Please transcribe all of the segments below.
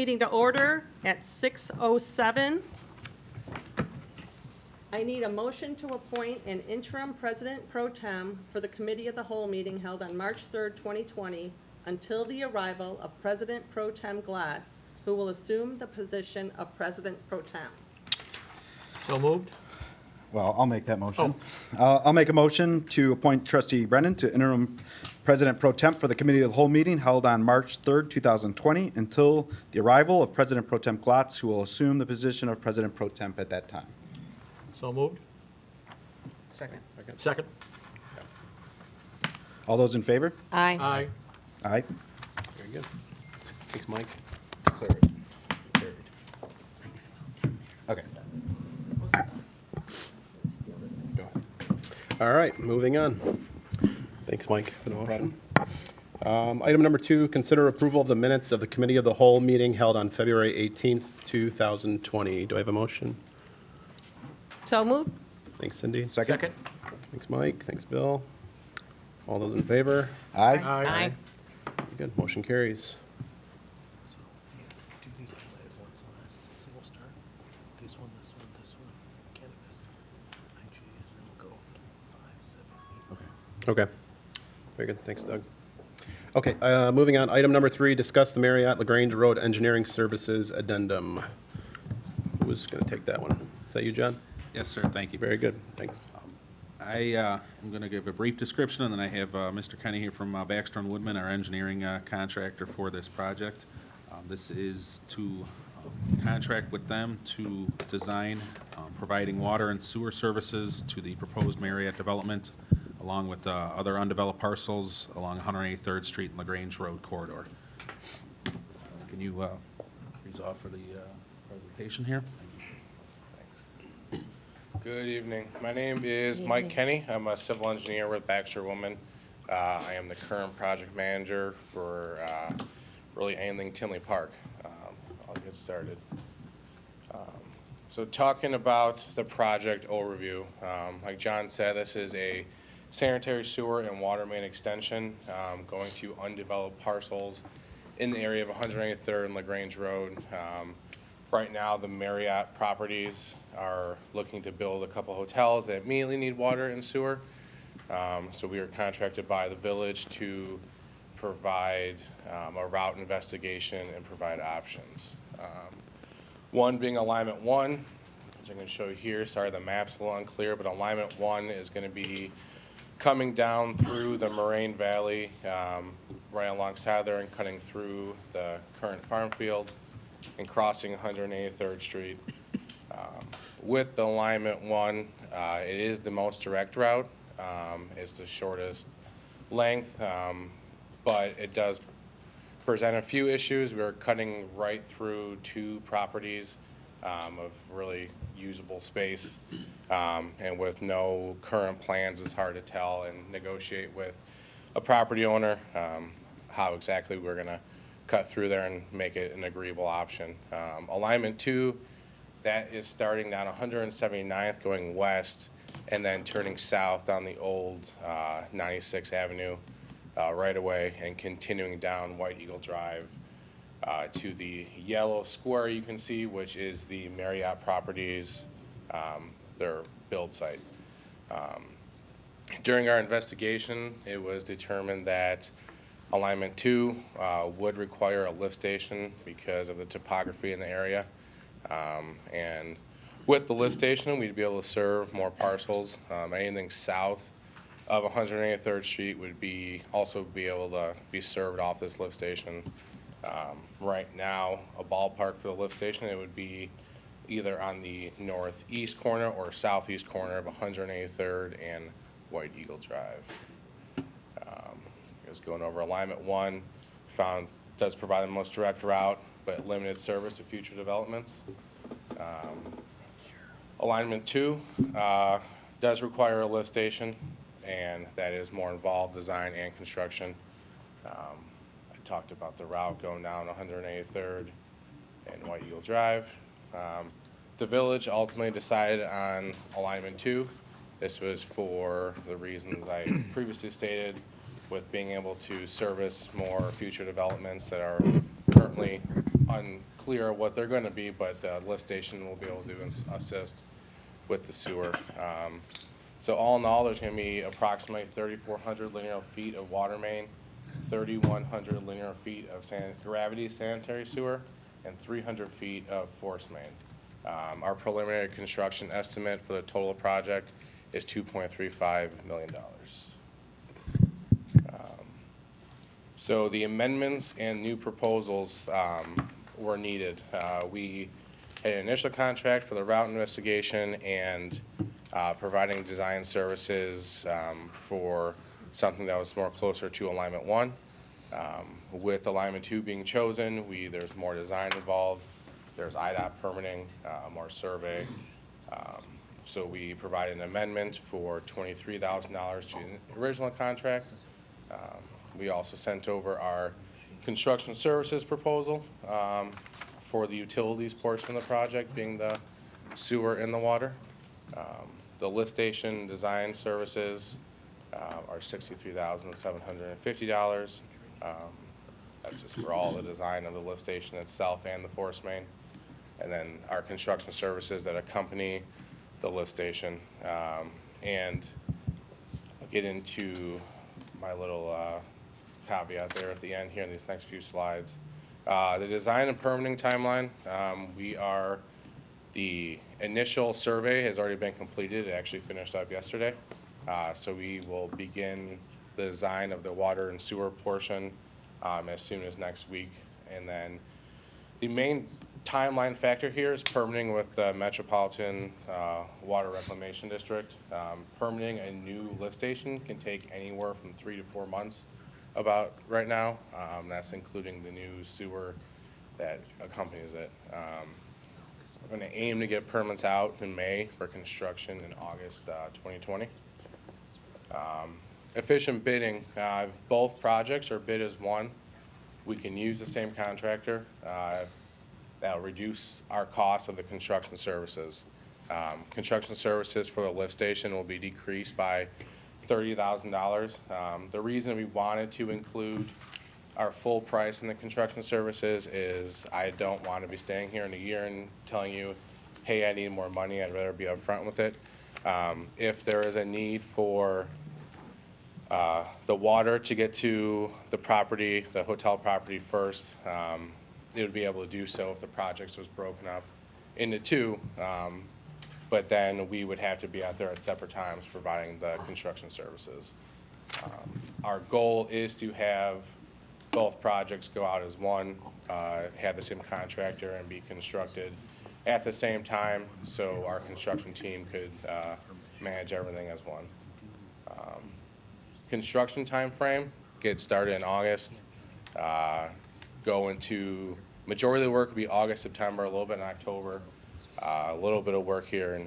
Meeting to order at 6:07. I need a motion to appoint an interim president pro tem for the committee of the whole meeting held on March 3rd, 2020, until the arrival of President Pro Tem Glatz, who will assume the position of President Pro Tem. So moved. Well, I'll make that motion. I'll make a motion to appoint trustee Brennan to interim president pro temp for the committee of the whole meeting held on March 3rd, 2020, until the arrival of President Pro Tem Glatz, who will assume the position of president pro temp at that time. So moved. Second. Second. All those in favor? Aye. Aye. Aye. Very good. Thanks, Mike. Okay. All right, moving on. Thanks, Mike, for the motion. Item number 2, consider approval of the minutes of the committee of the whole meeting held on February 18th, 2020. Do I have a motion? So moved. Thanks, Cindy. Second. Thanks, Mike. Thanks, Bill. All those in favor? Aye. Aye. Very good. Motion carries. Do these highlighted ones last, so we'll start this one, cannabis, IG, and then we'll go 5, 7, 8. Okay. Very good. Thanks, Doug. Okay, moving on. Item number 3, discuss the Marriott LaGrange Road Engineering Services Addendum. Who's going to take that one? Is that you, John? Yes, sir, thank you. Very good. Thanks. I am going to give a brief description, and then I have Mr. Kenny here from Baxter and Woodman, our engineering contractor for this project. This is to contract with them to design providing water and sewer services to the proposed Marriott development, along with other undeveloped parcels along 183rd Street and LaGrange Road corridor. Can you freeze off for the presentation here? Good evening. My name is Mike Kenny. I'm a civil engineer with Baxter Woman. I am the current project manager for really anything Tinley Park. I'll get started. So talking about the project overview, like John said, this is a sanitary sewer and water main extension going to undeveloped parcels in the area of 183rd and LaGrange Road. Right now, the Marriott properties are looking to build a couple hotels that immediately need water and sewer. So we are contracted by the village to provide a route investigation and provide options. One being alignment 1, which I'm going to show you here. Sorry, the map's a little unclear, but alignment 1 is going to be coming down through the Moraine Valley, right alongside there and cutting through the current farm field and crossing 183rd Street. With the alignment 1, it is the most direct route. It's the shortest length, but it does present a few issues. We're cutting right through 2 properties of really usable space, and with no current plans, it's hard to tell and negotiate with a property owner how exactly we're going to cut through there and make it an agreeable option. Alignment 2, that is starting down 179th going west and then turning south on the old 96th Avenue right away and continuing down White Eagle Drive to the yellow square you can see, which is the Marriott properties, their build site. During our investigation, it was determined that alignment 2 would require a lift station because of the topography in the area. And with the lift station, we'd be able to serve more parcels. Anything south of 183rd Street would also be able to be served off this lift station. Right now, a ballpark for the lift station, it would be either on the northeast corner or southeast corner of 183rd and White Eagle Drive. Just going over alignment 1, found does provide the most direct route, but limited service to future developments. Alignment 2 does require a lift station, and that is more involved design and construction. I talked about the route going down 183rd and White Eagle Drive. The village ultimately decided on alignment 2. This was for the reasons I previously stated, with being able to service more future developments that are currently unclear what they're gonna be, but the lift station will be able to assist with the sewer. So all in all, there's gonna be approximately 3,400 linear feet of water main, 3,100 linear feet of gravity sanitary sewer, and 300 feet of force main. Our preliminary construction estimate for the total project is $2.35 million. So the amendments and new proposals were needed. We had an initial contract for the route investigation and providing design services for something that was more closer to alignment 1. With alignment 2 being chosen, there's more design involved. There's IDOT permitting, more survey. So we provided an amendment for $23,000 to the original contract. We also sent over our construction services proposal for the utilities portion of the project, being the sewer and the water. The lift station design services are $63,750. That's just for all the design of the lift station itself and the force main. And then our construction services that accompany the lift station. And I'll get into my little caveat there at the end here in these next few slides. The design and permitting timeline, the initial survey has already been completed. It actually finished up yesterday. So we will begin the design of the water and sewer portion as soon as next week. And then the main timeline factor here is permitting with the Metropolitan Water Reclamation District. Permitting a new lift station can take anywhere from 3 to 4 months about right now. That's including the new sewer that accompanies it. We're going to aim to get permits out in May for construction in August 2020. Efficient bidding. If both projects are bid as one, we can use the same contractor. That'll reduce our cost of the construction services. Construction services for the lift station will be decreased by $30,000. The reason we wanted to include our full price in the construction services is I don't want to be staying here in a year and telling you, hey, I need more money. I'd rather be upfront with it. If there is a need for the water to get to the property, the hotel property first, it would be able to do so if the project was broken up into two. But then we would have to be out there at separate times providing the construction services. Our goal is to have both projects go out as one, have the same contractor and be constructed at the same time so our construction team could manage everything as one. Construction time frame, get started in August, go into, majority of the work will be August, September, a little bit in October, a little bit of work here in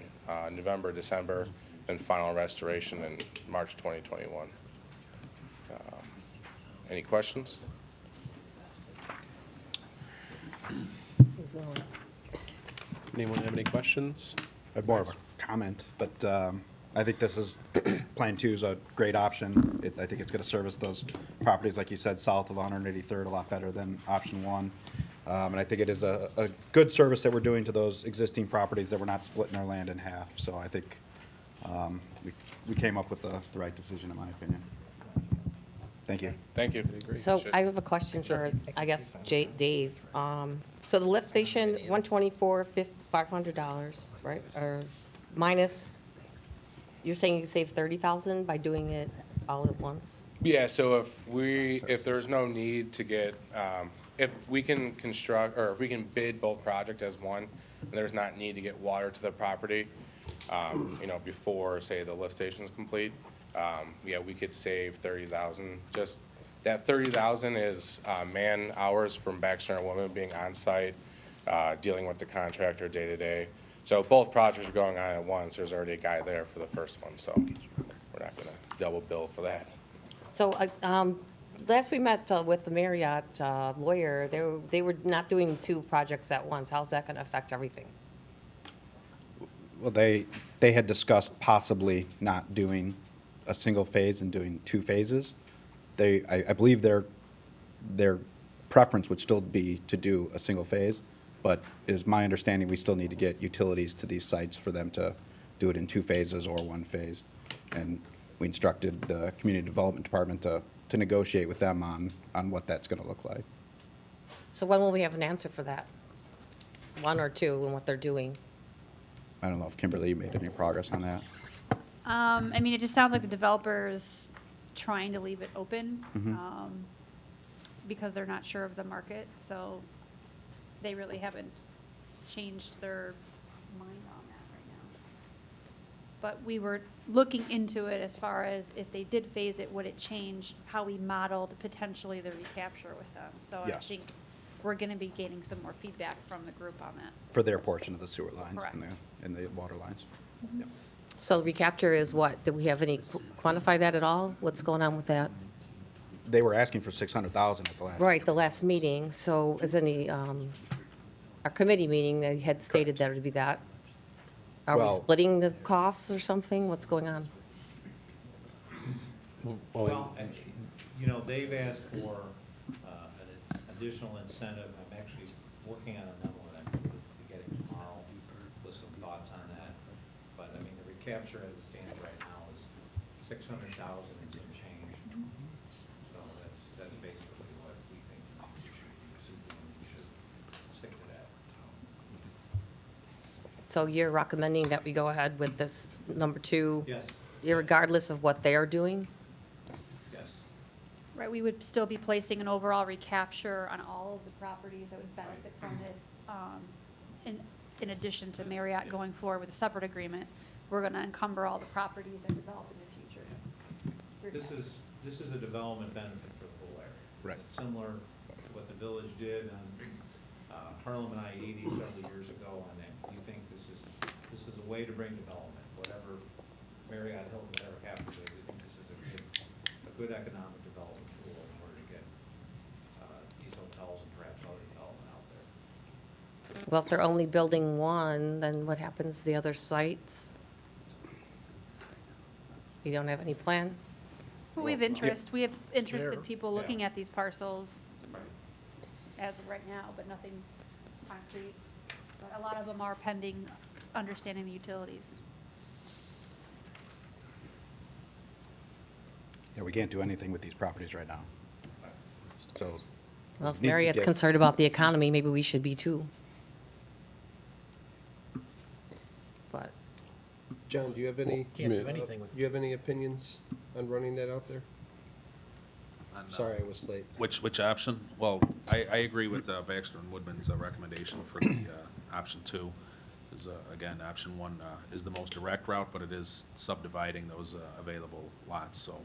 November, December, and final restoration in March 2021. Any questions? Who's going? Anyone have any questions? I have more of a comment, but I think this is, Plan 2 is a great option. I think it's going to service those properties, like you said, south of 183rd a lot better than option 1. And I think it is a good service that we're doing to those existing properties that we're not splitting our land in half. So I think we came up with the right decision, in my opinion. Thank you. Thank you. So I have a question for, I guess, Dave. So the lift station, $124, $500, right? Or minus, you're saying you can save $30,000 by doing it all at once? Yeah, so if there's no need to get, if we can construct, or if we can bid both projects as one, and there's not need to get water to the property, before, say, the lift station is complete, yeah, we could save $30,000. Just that $30,000 is man hours from Baxter and Women being on site, dealing with the contractor day to day. So both projects are going on at once. There's already a guy there for the first one, so we're not going to double bill for that. So last we met with the Marriott lawyer, they were not doing two projects at once. How's that going to affect everything? Well, they had discussed possibly not doing a single phase and doing 2 phases. I believe their preference would still be to do a single phase, but it is my understanding we still need to get utilities to these sites for them to do it in 2 phases or 1 phase. And we instructed the Community Development Department to negotiate with them on what that's going to look like. So when will we have an answer for that? 1 or 2 and what they're doing? I don't know if Kimberly made any progress on that. I mean, it just sounds like the developer's trying to leave it open, because they're not sure of the market, so they really haven't changed their mind on that right now. But we were looking into it as far as if they did phase it, would it change how we modeled potentially the recapture with them? So I Yes. think we're gonna be gaining some more feedback from the group on that. For their portion of the sewer lines Correct. and the water lines. So the recapture is what? Do we have any, quantify that at all? What's going on with that? They were asking for 600,000 at the last. Right, the last meeting, so is any, our committee meeting, they had stated that it would be that. Are we Well- splitting the costs or something? What's going on? Well, And, you know, they've asked for an additional incentive. I'm actually working on a number that I'm going to be getting tomorrow with some thoughts on that. But, I mean, the recapture as it stands right now is 600,000 and some change. So that's basically what we think we should stick to that. So you're recommending that we go ahead with this number 2? Yes, Irregardless of what they are doing? yes. Right, we would still be placing an overall recapture on all of the properties that would benefit from this. In addition to Marriott going forward with a separate agreement, we're gonna encumber all the properties that develop in the future. This is a development benefit for the whole area. Right. It's similar to what the village did on Harlem and I-80 several years ago on that. We think this is a way to bring development, whatever Marriott, Hilton, whatever happens, we think this is a good economic development tool in order to get these hotels and perhaps other development out there. Well, if they're only building 1, then what happens to the other sites? You don't have any plan? But we have interested There, people looking yeah. at these parcels as of right now, but nothing concrete. But a lot of them are pending understanding the utilities. Yeah, we can't do anything with these properties right now. So. Well, if need to Marriott's get- concerned about the economy, maybe we should be too. But, John, do you have any? Can't do anything with- Do you have any opinions on running that out there? On, Sorry, I was late. Which option? Well, I agree with Baxter and Woodman's recommendation for the option 2. Is, again, option 1 is the most direct route, but it is subdividing those available lots. So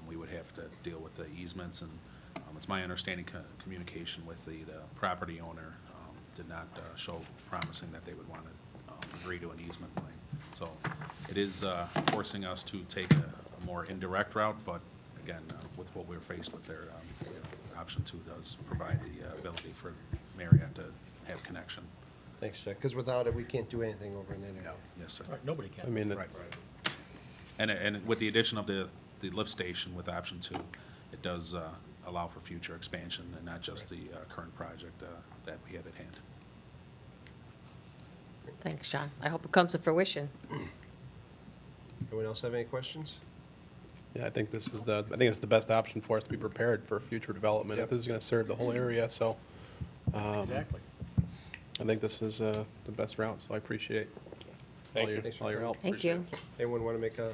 we would have to deal with the easements, and it's my understanding communication with the property owner did not show promising that they would want to agree to an easement plan. So it is forcing us to take a more indirect route, but again, with what we're faced with there, option 2 does provide the ability for Marriott to have connection. Thanks, Jack, because without it, we can't do anything over in that area. Yes, sir. Nobody can. I mean, Right. it's, And with the addition of the lift station with option 2, it does allow for future expansion and not just the current project that we have at hand. thanks, John. I hope it comes to fruition. Anyone else have any questions? yeah, I think it's the best option for us to be prepared for future development. If this is gonna serve the whole area, so. Exactly. I think this is the best route, so I appreciate Thank you. all your help. Thank you. Anyone want to make a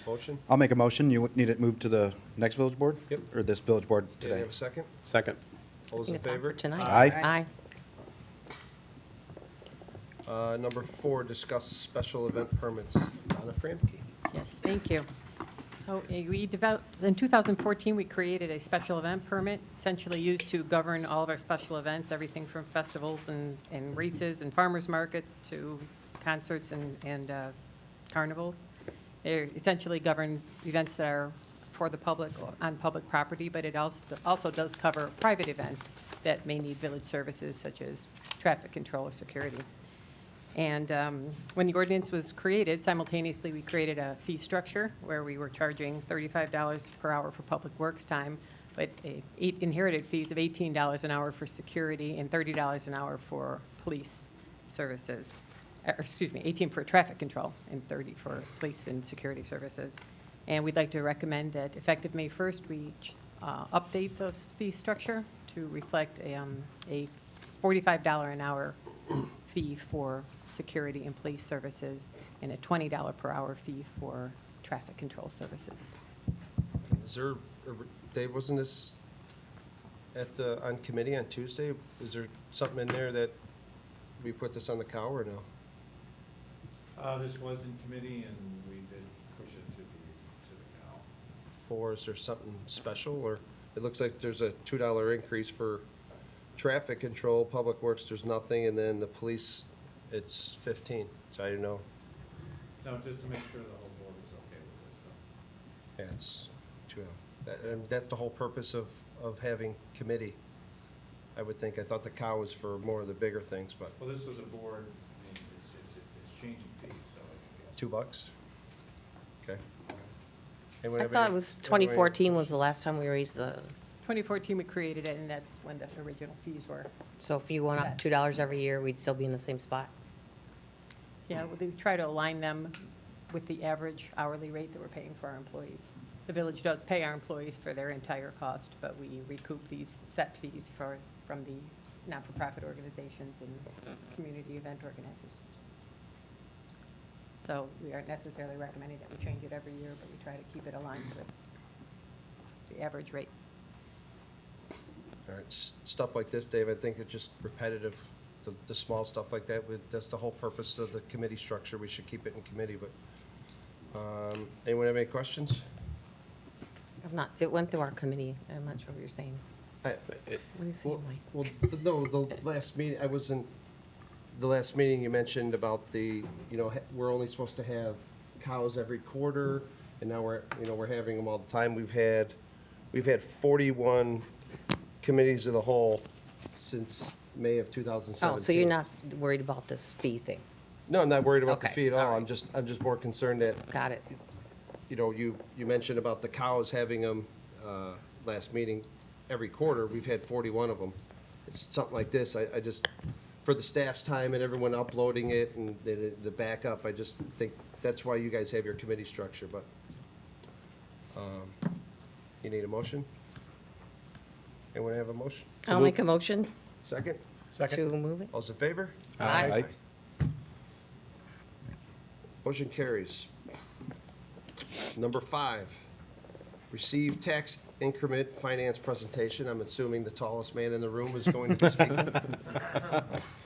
motion? I'll make a motion. You need it moved to the next village board? Yep. Or this village board Do you today? have a second? Second. All I those think in it's on favor? for tonight. Aye. Aye. Number 4, discuss special event permits. Donna Franke. Yes, thank you. So we developed, in 2014, we created a special event permit, essentially used to govern all of our special events, everything from festivals and races and farmers markets to concerts and carnivals. They essentially govern events that are for the public or on public property, but it also does cover private events that may need village services such as traffic control or security. And when the ordinance was created, simultaneously, we created a fee structure where we were charging $35 per hour for public works time, but inherited fees of $18 an hour for security and $30 an hour for police services. Or, excuse me, 18 for traffic control and 30 for police and security services. And we'd like to recommend that effective May 1st, we update the fee structure to reflect a $45 an hour fee for security and police services and a $20 per hour fee for traffic control services. Is there, Dave, wasn't this on committee on Tuesday? Is there something in there that we put this on the cow or no? This was in committee and we did push it to the cow. For, is there something special, or it looks like there's a $2 increase for traffic control, public works, there's nothing, and then the police, it's 15, so I didn't know. No, just to make sure the whole board is okay with this. Yeah, it's $2. And that's the whole purpose of having committee, I would think. I thought the cow was for more of the bigger things, but Well, this was a board, I mean, it's changing fees, so I think $2? Okay. Anyone I have thought any- it was anyone have any 2014 was the last time we raised the, 2014, we created it, and that's when the original fees were. so if you went up $2 every year, we'd still be in the same spot? Yeah, well, they try to align them with the average hourly rate that we're paying for our employees. The village does pay our employees for their entire cost, but we recoup these set fees from the not-for-profit organizations and community event organizers. So we aren't necessarily recommending that we change it every year, but we try to keep it aligned with the average rate. All right, just stuff like this, Dave, I think it's just repetitive, the small stuff like that, that's the whole purpose of the committee structure, we should keep it in committee, but, anyone have any questions? If not, it went through our committee. I'm not sure what you're saying. What are you saying, Mike? Well, no, the last meeting, the last meeting you mentioned about we're only supposed to have cows every quarter, and now we're having them all the time. We've had 41 committees of the whole since May of 2017. Oh, so you're not worried about this fee thing? No, I'm not worried about the Okay, fee at all. all I'm just more concerned that, Got it. you mentioned about the cows having them, last meeting, every quarter. We've had 41 of them. It's something like this. I just, for the staff's time and everyone uploading it and the backup, I just think that's why you guys have your committee structure, but, you need a motion? Anyone have a motion? I'll make a motion Second? to move it. All's in favor? Aye. Motion carries. Number 5, receive tax increment finance presentation. I'm assuming the tallest man in the room is going to be speaking. I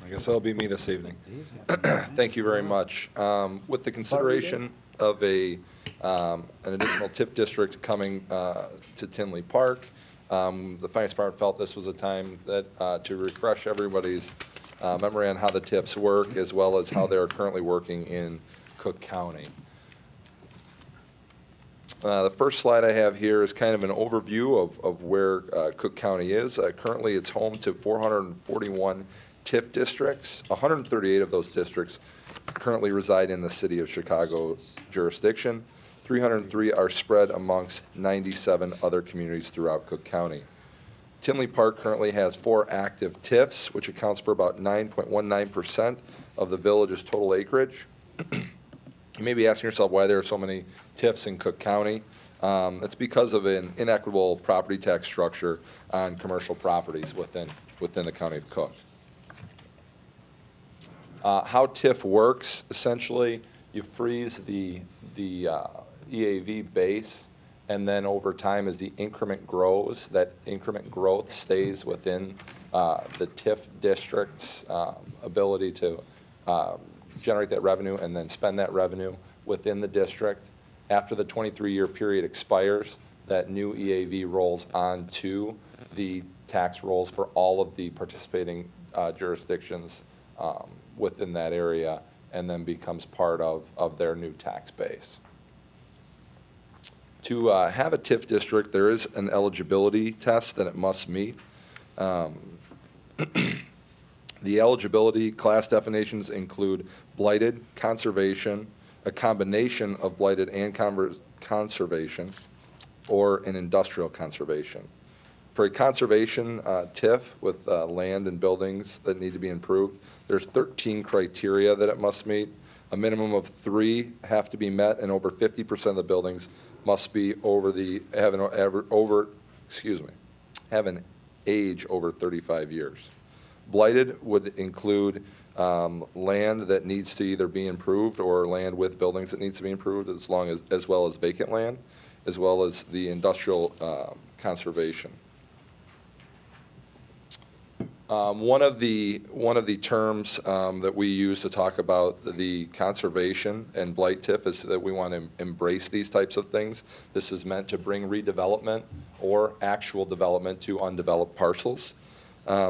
guess that'll be me this evening. Thank you very much. With the consideration of an additional TIF district coming to Tinley Park, the Finance Department felt this was a time that to refresh everybody's memory on how the TIFs work, as well as how they're currently working in Cook County. The first slide I have here is kind of an overview of where Cook County is. Currently, it's home to 441 TIF districts. 138 of those districts currently reside in the city of Chicago jurisdiction. 303 are spread amongst 97 other communities throughout Cook County. Tinley Park currently has 4 active TIFs, which accounts for about 9.19% of the village's total acreage. You may be asking yourself why there are so many TIFs in Cook County. It's because of an inequitable property tax structure on commercial properties within the county of Cook. How TIF works, essentially, you freeze the EAV base, and then over time, as the increment grows, that increment growth stays within the TIF district's ability to generate that revenue and then spend that revenue within the district. After the 23-year period expires, that new EAV rolls onto the tax rolls for all of the participating jurisdictions within that area, and then becomes part of their new tax base. To have a TIF district, there is an eligibility test that it must meet. The eligibility class definitions include blighted, conservation, a combination of blighted and conservation, or an industrial conservation. For a conservation TIF with land and buildings that need to be improved, there's 13 criteria that it must meet. A minimum of 3 have to be met, and over 50% of the buildings must be have an age over 35 years. Blighted would include land that needs to either be improved or land with buildings that needs to be improved, as well as vacant land, as well as the industrial conservation. One of the terms that we use to talk about the conservation and blight TIF is that we want to embrace these types of things. This is meant to bring redevelopment or actual development to undeveloped parcels.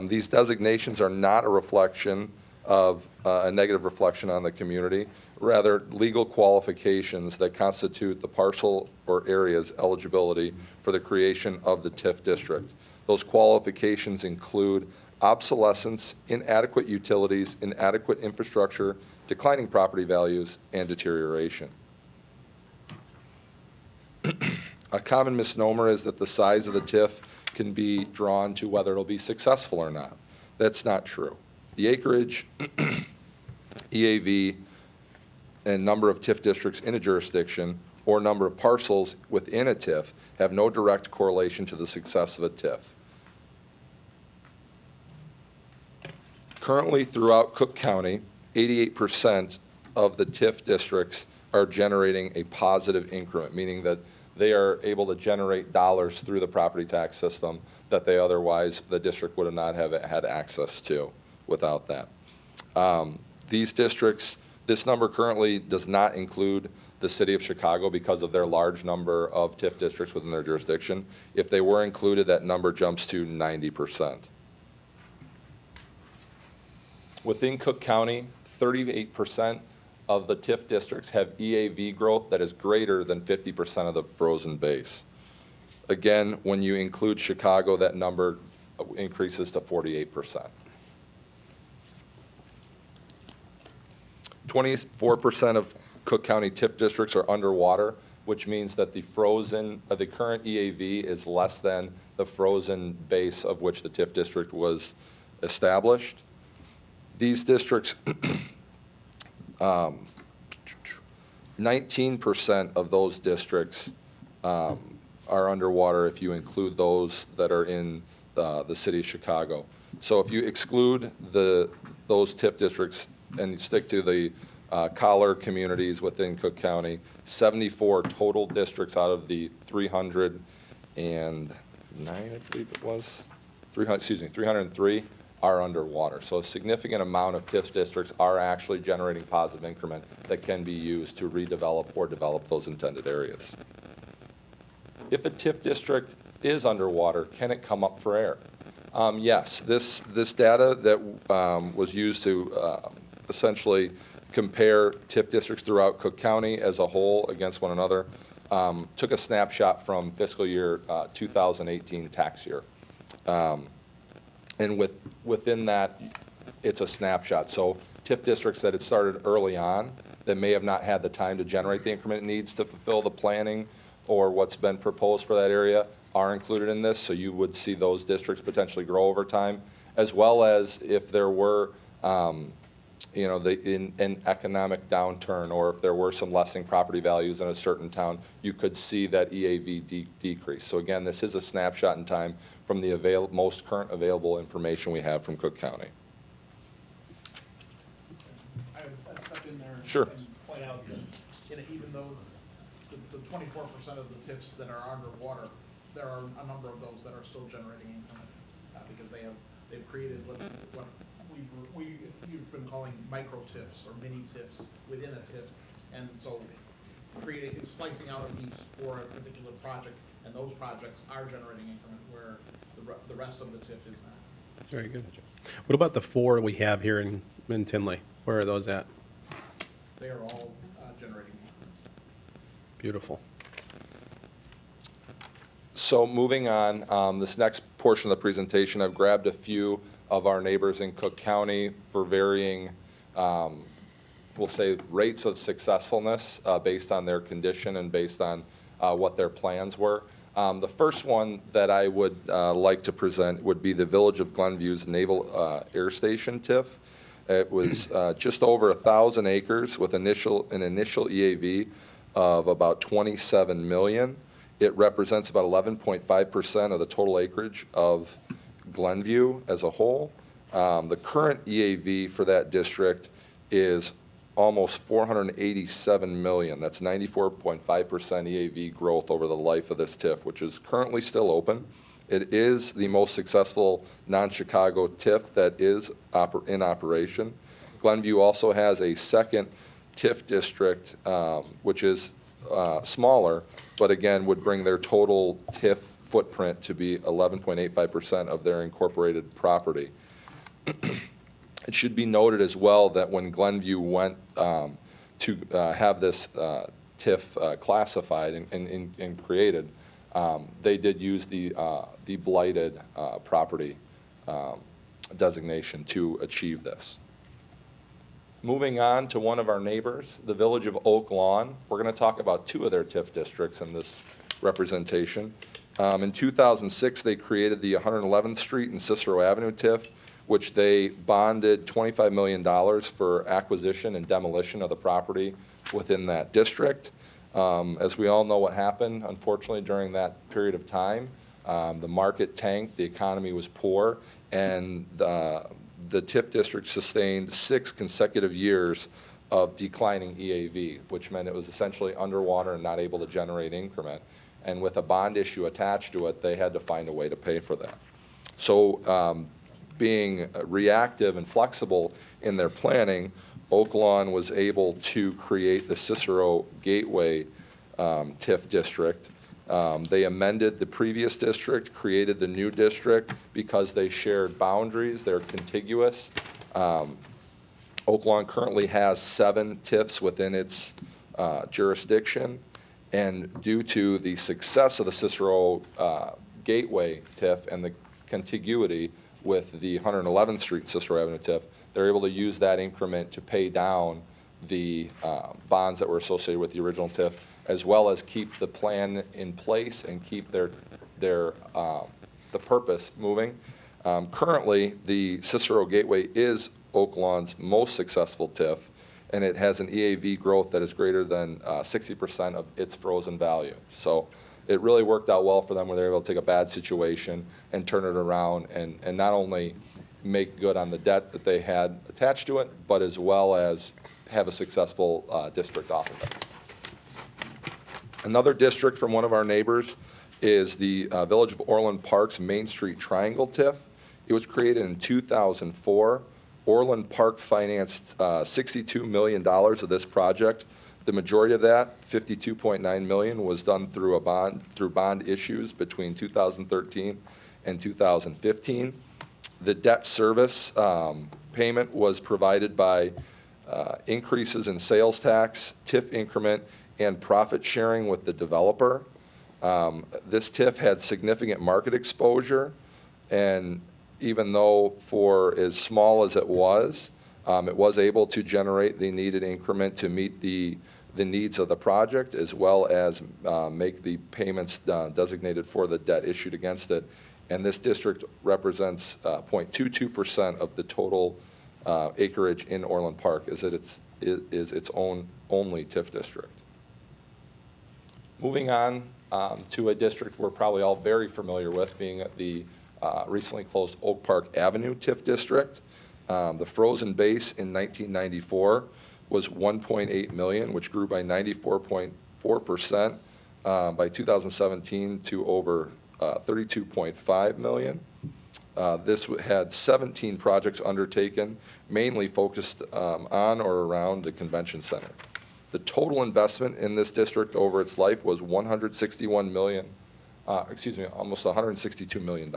These designations are not a reflection of a negative reflection on the community, rather legal qualifications that constitute the parcel or area's eligibility for the creation of the TIF district. Those qualifications include obsolescence, inadequate utilities, inadequate infrastructure, declining property values, and deterioration. A common misnomer is that the size of the TIF can be drawn to whether it'll be successful or not. That's not true. The acreage, EAV, and number of TIF districts in a jurisdiction or number of parcels within a TIF have no direct correlation to the success of a TIF. Currently, throughout Cook County, 88% of the TIF districts are generating a positive increment, meaning that they are able to generate dollars through the property tax system that they otherwise, the district would have not have had access to without that. These districts, this number currently does not include the city of Chicago because of their large number of TIF districts within their jurisdiction. If they were included, that number jumps to 90%. Within Cook County, 38% of the TIF districts have EAV growth that is greater than 50% of the frozen base. Again, when you include Chicago, that number increases to 48%. 24% of Cook County TIF districts are underwater, which means that the current EAV is less than the frozen base of which the TIF district was established. These districts, 19% of those districts are underwater if you include those that are in the city of Chicago. So if you exclude those TIF districts and you stick to the collar communities within Cook County, 74 total districts out of the 309, I believe it was, 303 are underwater. So a significant amount of TIF districts are actually generating positive increment that can be used to redevelop or develop those intended areas. If a TIF district is underwater, can it come up for air? Yes, this data that was used to essentially compare TIF districts throughout Cook County as a whole against one another took a snapshot from fiscal year 2018 tax year. And within that, it's a snapshot. So TIF districts that had started early on that may have not had the time to generate the increment it needs to fulfill the planning or what's been proposed for that area are included in this. So you would see those districts potentially grow over time, as well as if there were, in an economic downturn, or if there were some lessening property values in a certain town, you could see that EAV decrease. So again, this is a snapshot in time from the most current available information we have from Cook County. I'd step in there Sure. and point out that, even though the 24% of the TIFs that are underwater, there are a number of those that are still generating income because they've created what you've been calling micro TIFs or mini TIFs within a TIF, and so slicing out a piece for a particular project, and those projects are generating increment where the rest of the TIF is not. Very good. What about the 4 we have here in Tinley? Where are those at? They are all generating increment. Beautiful. So moving on, this next portion of the presentation, I've grabbed a few of our neighbors in Cook County for varying, we'll say, rates of successfulness based on their condition and based on what their plans were. The first one that I would like to present would be the Village of Glenview's Naval Air Station TIF. It was just over 1,000 acres with an initial EAV of about 27 million. It represents about 11.5% of the total acreage of Glenview as a whole. The current EAV for that district is almost 487 million. That's 94.5% EAV growth over the life of this TIF, which is currently still open. It is the most successful non-Chicago TIF that is in operation. Glenview also has a second TIF district, which is smaller, but again would bring their total TIF footprint to be 11.85% of their incorporated property. It should be noted as well that when Glenview went to have this TIF classified and created, they did use the blighted property designation to achieve this. Moving on to one of our neighbors, the Village of Oak Lawn. We're going to talk about two of their TIF districts in this representation. In 2006, they created the 111th Street and Cicero Avenue TIF, which they bonded $25 million for acquisition and demolition of the property within that district. As we all know what happened, unfortunately, during that period of time, the market tanked, the economy was poor, and the TIF district sustained 6 consecutive years of declining EAV, which meant it was essentially underwater and not able to generate increment. And with a bond issue attached to it, they had to find a way to pay for that. So being reactive and flexible in their planning, Oak Lawn was able to create the Cicero Gateway TIF district. They amended the previous district, created the new district because they shared boundaries, they're contiguous. Oak Lawn currently has 7 TIFs within its jurisdiction, and due to the success of the Cicero Gateway TIF and the contiguity with the 111th Street Cicero Avenue TIF, they're able to use that increment to pay down the bonds that were associated with the original TIF, as well as keep the plan in place and keep the purpose moving. Currently, the Cicero Gateway is Oak Lawn's most successful TIF, and it has an EAV growth that is greater than 60% of its frozen value. So it really worked out well for them where they were able to take a bad situation and turn it around and not only make good on the debt that they had attached to it, but as well as have a successful district off of it. Another district from one of our neighbors is the Village of Orland Park's Main Street Triangle TIF. It was created in 2004. Orland Park financed $62 million of this project. The majority of that, $52.9 million, was done through bond issues between 2013 and 2015. The debt service payment was provided by increases in sales tax, TIF increment, and profit sharing with the developer. This TIF had significant market exposure, and even though for as small as it was able to generate the needed increment to meet the needs of the project, as well as make the payments designated for the debt issued against it. And this district represents 0.22% of the total acreage in Orland Park, is its own only TIF district. Moving on to a district we're probably all very familiar with, being the recently closed Oak Park Avenue TIF district. The frozen base in 1994 was 1.8 million, which grew by 94.4% by 2017 to over 32.5 million. This had 17 projects undertaken, mainly focused on or around the convention center. The total investment in this district over its life was almost $162 million.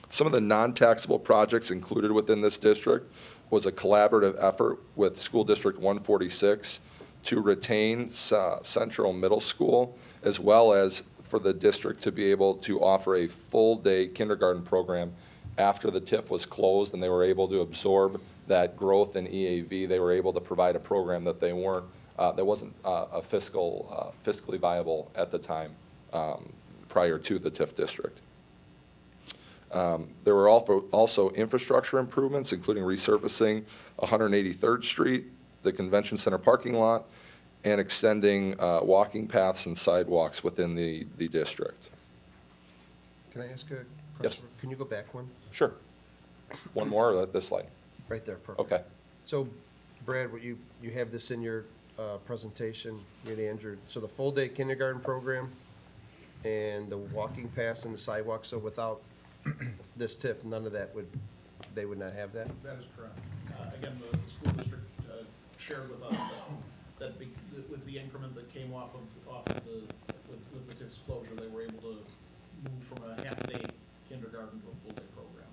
Some of the non-taxable projects included within this district was a collaborative effort with School District 146 to retain Central Middle School, as well as for the district to be able to offer a full-day kindergarten program after the TIF was closed, and they were able to absorb that growth in EAV. They were able to provide a program that they weren't that wasn't fiscally viable at the time prior to the TIF district. There were also infrastructure improvements, including resurfacing 183rd Street, the Convention Center parking lot, and extending walking paths and sidewalks within the district. Can I ask a question? Yes. Can you go back one? Sure. One more, or this slide? Right there, perfect. Okay. So, Brad, what you have this in your presentation, you and Andrew, so the full-day kindergarten program and the walking paths and the sidewalks, so without this TIF, none of that they would not have that? That is correct. Again, the school district shared with us that with the increment that came off of the, with the TIF's closure, they were able to move from a half-day kindergarten to a full-day program,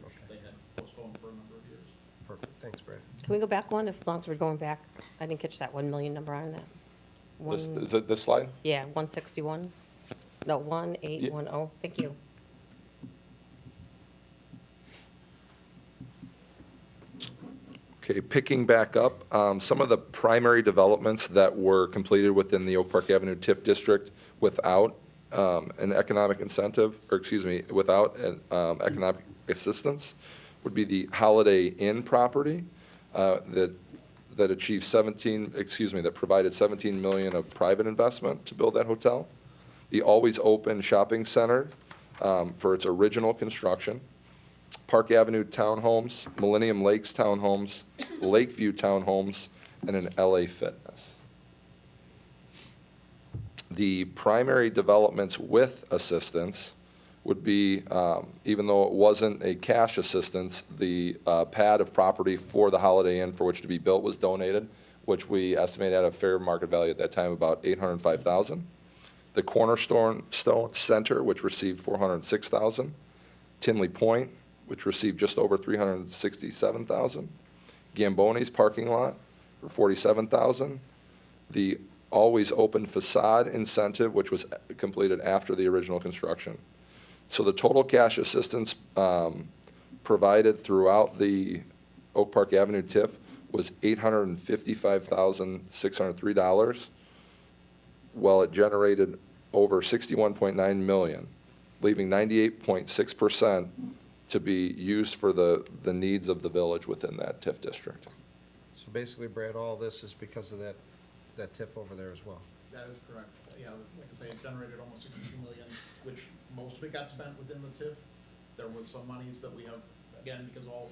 which they had postponed for a number of years. Perfect, thanks, Brad. Can we go back one, as long as we're going back? I didn't catch that 1 million number on that. Is it this slide? Yeah, 161? No, 1810, thank you. Okay, picking back up, some of the primary developments that were completed within the Oak Park Avenue TIF district without an economic incentive, or excuse me, without an economic assistance would be the Holiday Inn property that achieved that provided 17 million of private investment to build that hotel. The Always Open Shopping Center for its original construction. Park Avenue Townhomes, Millennium Lakes Townhomes, Lakeview Townhomes, and an LA Fitness. The primary developments with assistance would be, even though it wasn't a cash assistance, the pad of property for the Holiday Inn for which to be built was donated, which we estimated at a fair market value at that time about $805,000. The Cornerstone Center, which received $406,000. Tinley Point, which received just over $367,000. Gamboni's parking lot for $47,000. The Always Open facade incentive, which was completed after the original construction. So the total cash assistance provided throughout the Oak Park Avenue TIF was $855,603, while it generated over $61.9 million, leaving 98.6% to be used for the needs of the village within that TIF district. So basically, Brad, all this is because of that TIF over there as well? That is correct. Yeah, like I say, it generated almost 62 million, which most of it got spent within the TIF. There was some monies that we have, again, because all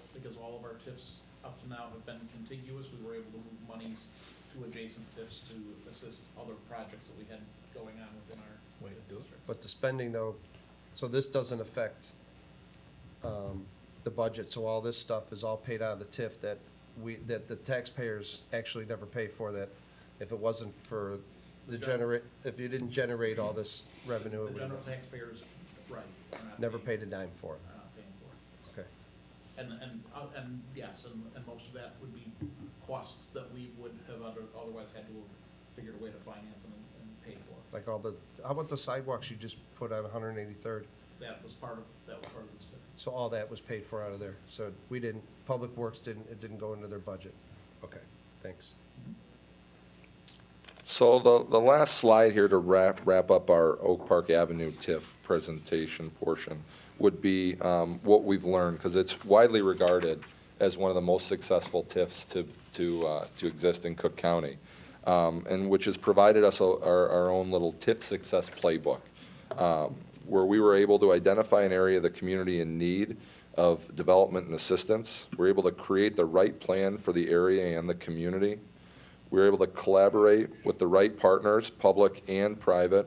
of our TIFs up to now have been contiguous, we were able to move monies to adjacent TIFs to assist other projects that we had going on within our district. But the spending, though, so this doesn't affect the budget, so all this stuff is all paid out of the TIF that the taxpayers actually never pay for, that if it wasn't for if you didn't generate all this revenue, it The would general taxpayers, right, are not never paying- paid a dime for it. are not paying for it. Okay. And yes, and most of that would be costs that we would have otherwise had to have figured a way to finance and pay for. Like how about the sidewalks you just put on 183rd? That was part of this. So all that was paid for out of there. So Public Works it didn't go into their budget. Okay, thanks. So the last slide here to wrap up our Oak Park Avenue TIF presentation portion would be what we've learned, because it's widely regarded as one of the most successful TIFs to exist in Cook County, and which has provided us our own little TIF success playbook, where we were able to identify an area of the community in need of development and assistance. We're able to create the right plan for the area and the community. We were able to collaborate with the right partners, public and private,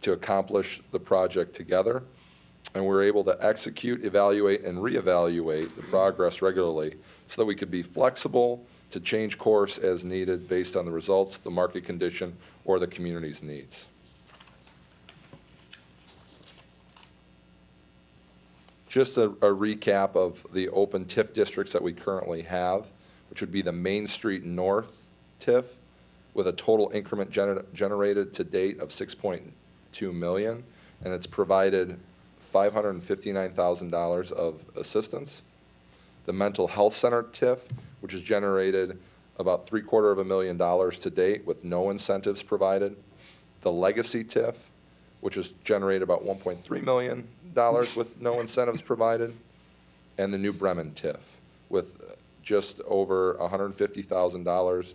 to accomplish the project together. And we were able to execute, evaluate, and reevaluate the progress regularly so that we could be flexible to change course as needed based on the results, the market condition, or the community's needs. Just a recap of the open TIF districts that we currently have, which would be the Main Street North TIF, with a total increment generated to date of $6.2 million, and it's provided $559,000 of assistance. The Mental Health Center TIF, which has generated about $750,000 to date with no incentives provided. The legacy TIF, which has generated about $1.3 million with no incentives provided. And the new Bremen TIF with just over $150,000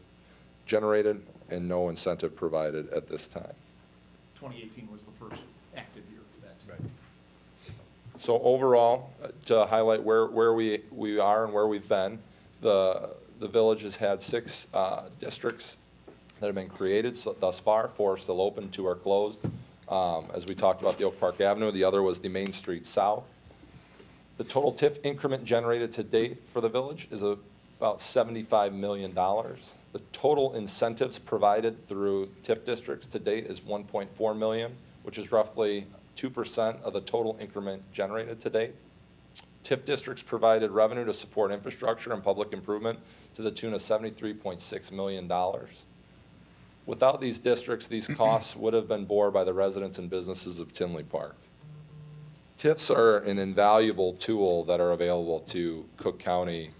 generated and no incentive provided at this time. 2018 was the first active year for that. So overall, to highlight where we are and where we've been, the village has had 6 districts that have been created thus far. 4 are still open, 2 are closed. As we talked about the Oak Park Avenue, the other was the Main Street South. The total TIF increment generated to date for the village is about $75 million. The total incentives provided through TIF districts to date is $1.4 million, which is roughly 2% of the total increment generated to date. TIF districts provided revenue to support infrastructure and public improvement to the tune of $73.6 million. Without these districts, these costs would have been borne by the residents and businesses of Tinley Park. TIFs are an invaluable tool that are available to Cook County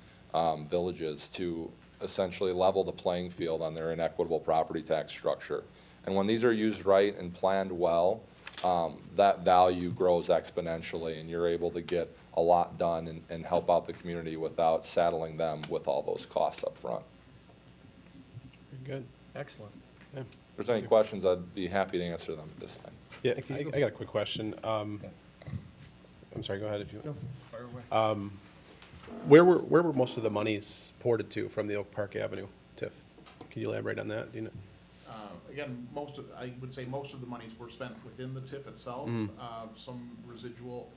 villages to essentially level the playing field on their inequitable property tax structure. And when these are used right and planned well, that value grows exponentially, and you're able to get a lot done and help out the community without saddling them with all those costs up front. Very good. Excellent. Yeah. If there's any questions, I'd be happy to answer them at this time. Yeah, I got a quick question. I'm sorry, go ahead if you. No, fire away. Where were most of the monies ported to from the Oak Park Avenue TIF? Can you elaborate on that? Do you know? Again, I would say most of the monies were spent within the TIF itself. Some residual,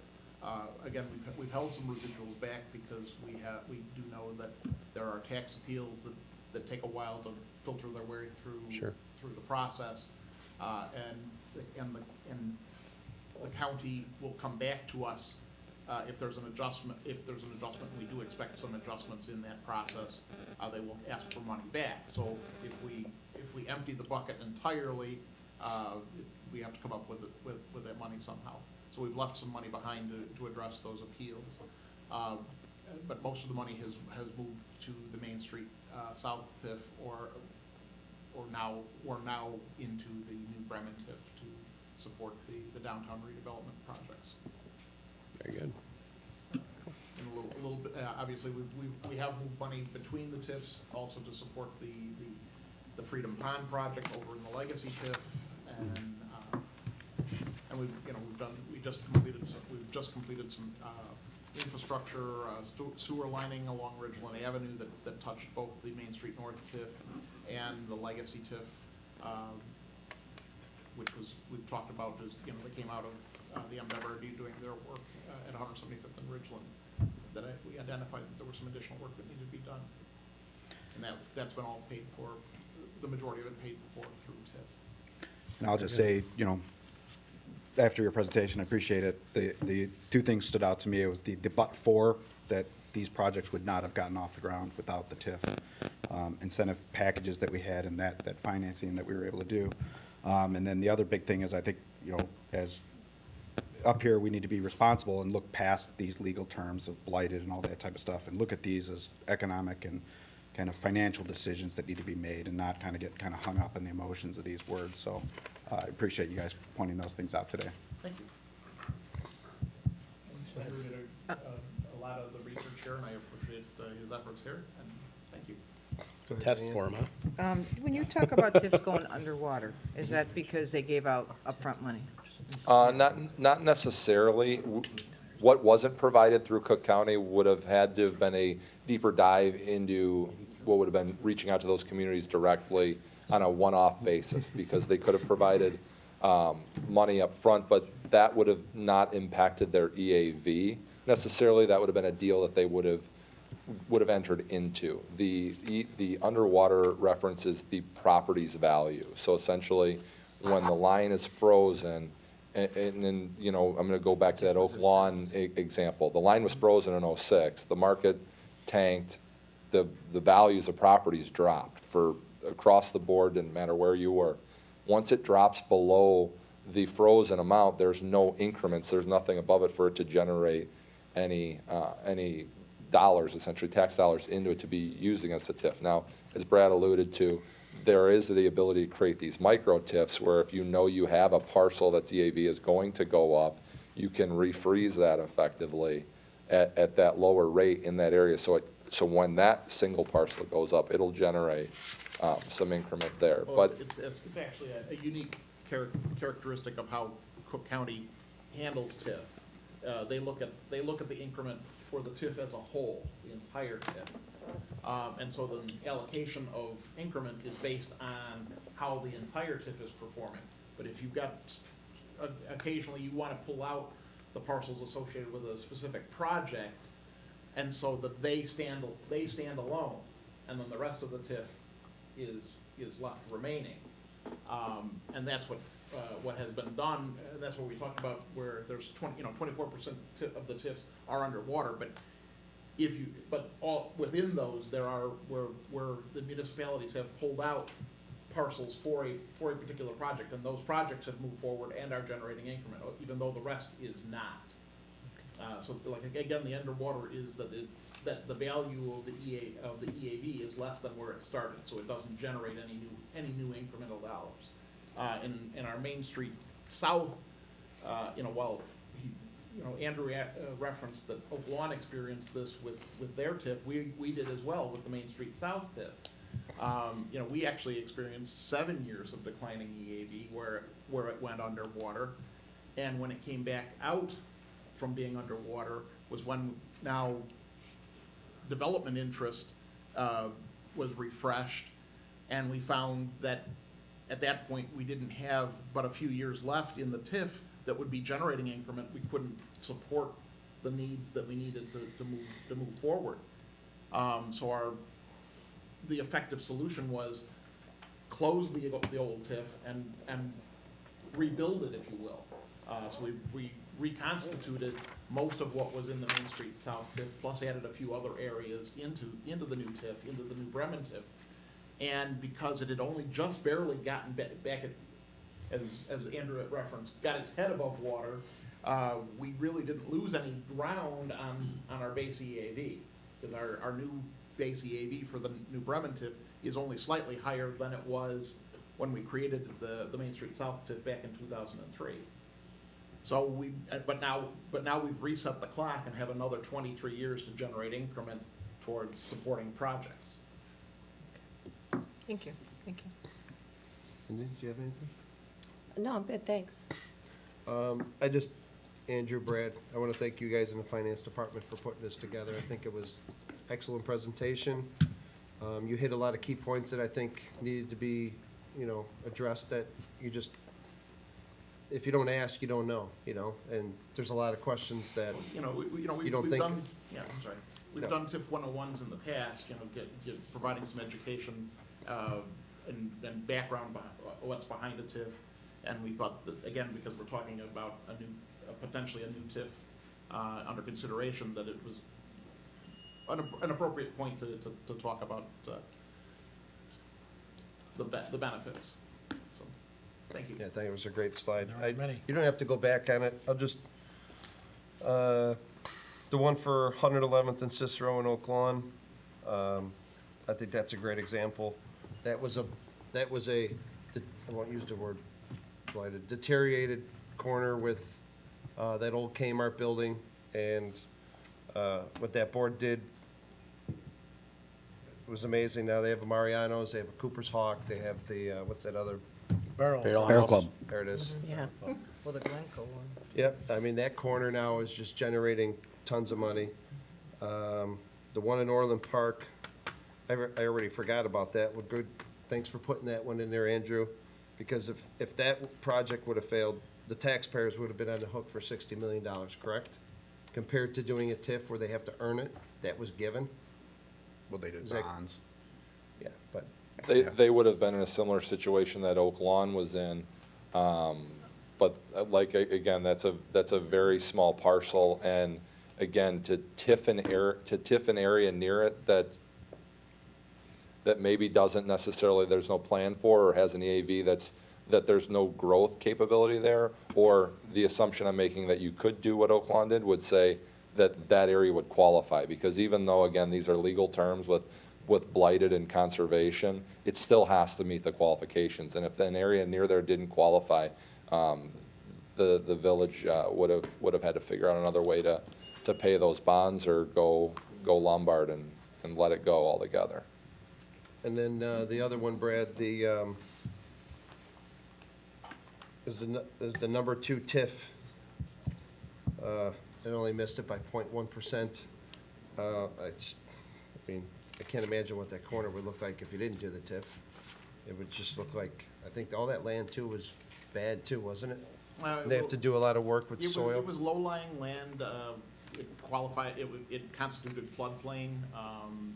again, we've held some residuals back because we do know that there are tax appeals that take a while to filter their way through. Sure. Through the process, and the county will come back to us if there's an adjustment. If there's an adjustment, we do expect some adjustments in that process. They will ask for money back. So if we empty the bucket entirely, we have to come up with that money somehow. So we've left some money behind to address those appeals. But most of the money has moved to the Main Street South TIF or now into the new Bremen TIF to support the downtown redevelopment projects. Very good. And a little bit, obviously, we have moved money between the TIFs also to support the Freedom Pond project over in the Legacy TIF, and we've just completed some infrastructure, sewer lining along Ridgeland Avenue that touched both the Main Street North TIF and the Legacy TIF, which we've talked about as, that came out of the MWRD doing their work at 175th and Ridgeland, that we identified that there was some additional work that needed to be done. And that's been all paid for, the majority of it paid for through TIF. And I'll just say, after your presentation, I appreciate it. The 2 things stood out to me. It was the but for, that these projects would not have gotten off the ground without the TIF incentive packages that we had and that financing that we were able to do. And then the other big thing is, I think, as up here, we need to be responsible and look past these legal terms of blighted and all that type of stuff and look at these as economic and kind of financial decisions that need to be made and not kind of get kind of hung up in the emotions of these words. So I appreciate you guys pointing those things out today. Thank you. Andrew did a lot of the research here, and I appreciate his efforts here, and thank you. Test form, huh? When you talk about TIFs going underwater, is that because they gave out upfront money? Not necessarily. What wasn't provided through Cook County would have had to have been a deeper dive into what would have been reaching out to those communities directly on a one-off basis, because they could have provided money up front, but that would have not impacted their EAV necessarily. That would have been a deal that they would have entered into. The underwater references the property's value. So essentially, when the line is frozen, and then, I'm going to go back to that Oak Lawn example. The line was frozen in '06. The market tanked. The values of properties dropped for across the board, didn't matter where you were. Once it drops below the frozen amount, there's no increments. There's nothing above it for it to generate any dollars, essentially tax dollars into it to be used against a TIF. Now, as Brad alluded to, there is the ability to create these micro TIFs where if you know you have a parcel that's EAV is going to go up, you can refreeze that effectively at that lower rate in that area. So when that single parcel goes up, it'll generate some increment there. Well, But it's actually a unique characteristic of how Cook County handles TIF. They look at the increment for the TIF as a whole, the entire TIF. And so the allocation of increment is based on how the entire TIF is performing. But if you've got, occasionally you want to pull out the parcels associated with a specific project, and so that they stand alone, and then the rest of the TIF is left remaining. And that's what has been done, and that's what we talked about, where there's 24% of the TIFs are underwater, but all within those, there are where the municipalities have pulled out parcels for a particular project, and those projects have moved forward and are generating increment, even though the rest is not. So like, again, the underwater is that the value of the EAV is less than where it started, so it doesn't generate any new incremental dollars. In our Main Street South, while Andrew referenced that Oak Lawn experienced this with their TIF, we did as well with the Main Street South TIF. We actually experienced 7 years of declining EAV where it went underwater, and when it came back out from being underwater was when now development interest was refreshed, and we found that at that point we didn't have but a few years left in the TIF that would be generating increment. We couldn't support the needs that we needed to move forward. So the effective solution was close the old TIF and rebuild it, if you will. So we reconstituted most of what was in the Main Street South TIF, plus added a few other areas into the new TIF, into the new Bremen TIF. And because it had only just barely gotten back at, as Andrew had referenced, got its head above water, we really didn't lose any ground on our base EAV, because our new base EAV for the new Bremen TIF is only slightly higher than it was when we created the Main Street South TIF back in 2003. So but now we've reset the clock and have another 23 years to generate increment towards supporting projects. Thank you, thank you. Cindy, do you have anything? No, I'm good, thanks. Andrew, Brad, I want to thank you guys in the finance department for putting this together. I think it was excellent presentation. You hit a lot of key points that I think needed to be, addressed, that if you don't ask, you don't know, and there's a lot of questions that you don't think. We've done TIF 101s in the past, providing some education and background behind what's behind a TIF. And we thought that, again, because we're talking about potentially a new TIF under consideration, that it was an appropriate point to talk about the benefits. So, thank you. Yeah, I think it was a great slide. There aren't many. You don't have to go back on it. I'll just, the one for 111th and Cicero and Oak Lawn, I think that's a great example. That was a, I won't use the word blighted, deteriorated corner with that old Kmart building, and what that board did was amazing. Now they have a Mariano's, they have a Cooper's Hawk, they have the, what's that other? Barrel Club. There it is. Yeah. Well, the Glencoe one. Yep, I mean, that corner now is just generating tons of money. The one in Orland Park, I already forgot about that. Well, good, thanks for putting that one in there, Andrew, because if that project would have failed, the taxpayers would have been on the hook for $60 million, correct? Compared to doing a TIF where they have to earn it, that was given. Well, they did Is that- bonds. Yeah, but. they would have been in a similar situation that Oak Lawn was in. But again, that's a very small parcel, and again, to TIF an area near it that maybe doesn't necessarily, there's no plan for, or has an EAV that there's no growth capability there, or the assumption I'm making that you could do what Oak Lawn did would say that area would qualify, because even though, again, these are legal terms with blighted and conservation, it still has to meet the qualifications. And if an area near there didn't qualify, the village would have had to figure out another way to pay those bonds or go Lombard and let it go altogether. And then the other one, Brad, is the number 2 TIF. It only missed it by 0.1%. I mean, I can't imagine what that corner would look like if you didn't do the TIF. It would just look like, I think all that land too was bad too, wasn't it? They have to do a lot of work with the soil. It was low-lying land, it qualified, it constituted floodplain.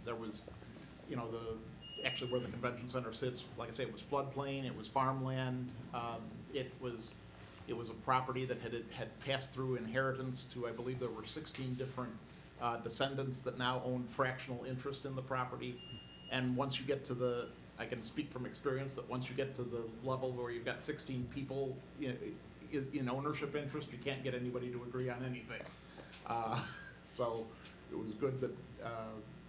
There was, you know, actually where the convention center sits, like I say, it was floodplain, it was farmland. It was a property that had passed through inheritance to, I believe there were 16 different descendants that now own fractional interest in the property. And once you get to I can speak from experience that once you get to the level where you've got 16 people in ownership interest, you can't get anybody to agree on anything. So it was good that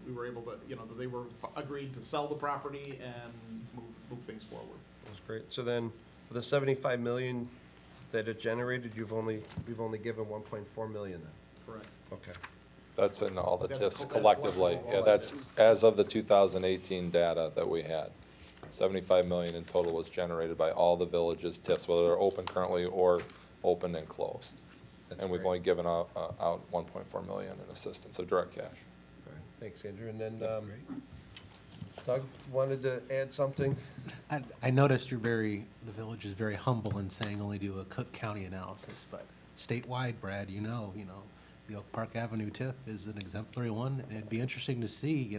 we were able to, that they were agreed to sell the property and move things forward. That's great. So then, for the 75 million that it generated, we've only given 1.4 million then? Correct. Okay. That's in all the That's TIFs collectively. all Yeah, that that's is. as of the 2018 data that we had. 75 million in total was generated by all the villages' TIFs, whether they're open currently or open and closed. And we've only given out 1.4 million in assistance of direct cash. All right. Thanks, Andrew. And then Doug wanted to add something? I noticed the village is very humble in saying only do a Cook County analysis, but statewide, Brad, the Oak Park Avenue TIF is an exemplary one. It'd be interesting to see,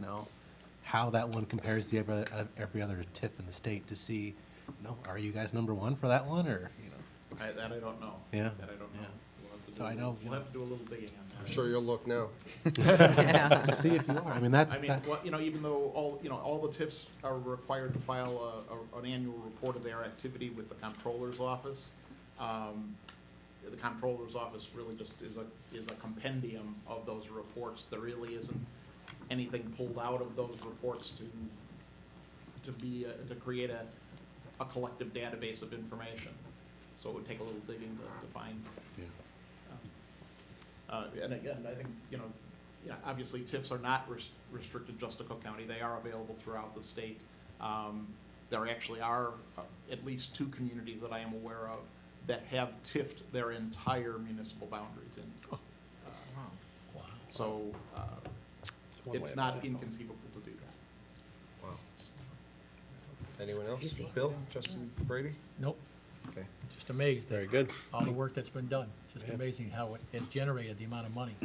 how that one compares to every other TIF in the state to see, are you guys number one for that one, or, That I don't know. Yeah. That I don't know. Yeah. We'll have to So I know, We'll have to do a little digging on that. I'm sure you'll look now. to see if you are. I mean, that's, Even though all the TIFs are required to file an annual report of their activity with the comptroller's office, the comptroller's office really just is a compendium of those reports. There really isn't anything pulled out of those reports to create a collective database of information. So it would take a little digging to find. And again, I think, obviously TIFs are not restricted just to Cook County. They are available throughout the state. There actually are at least 2 communities that I am aware of that have TIF'd their entire municipal boundaries in. So it's not inconceivable to do that. Wow. Anyone else? Easy. Bill, Justin, Brady? Nope, Okay. just amazed. Very good. All the work that's been done. Just amazing how it has generated the amount of money.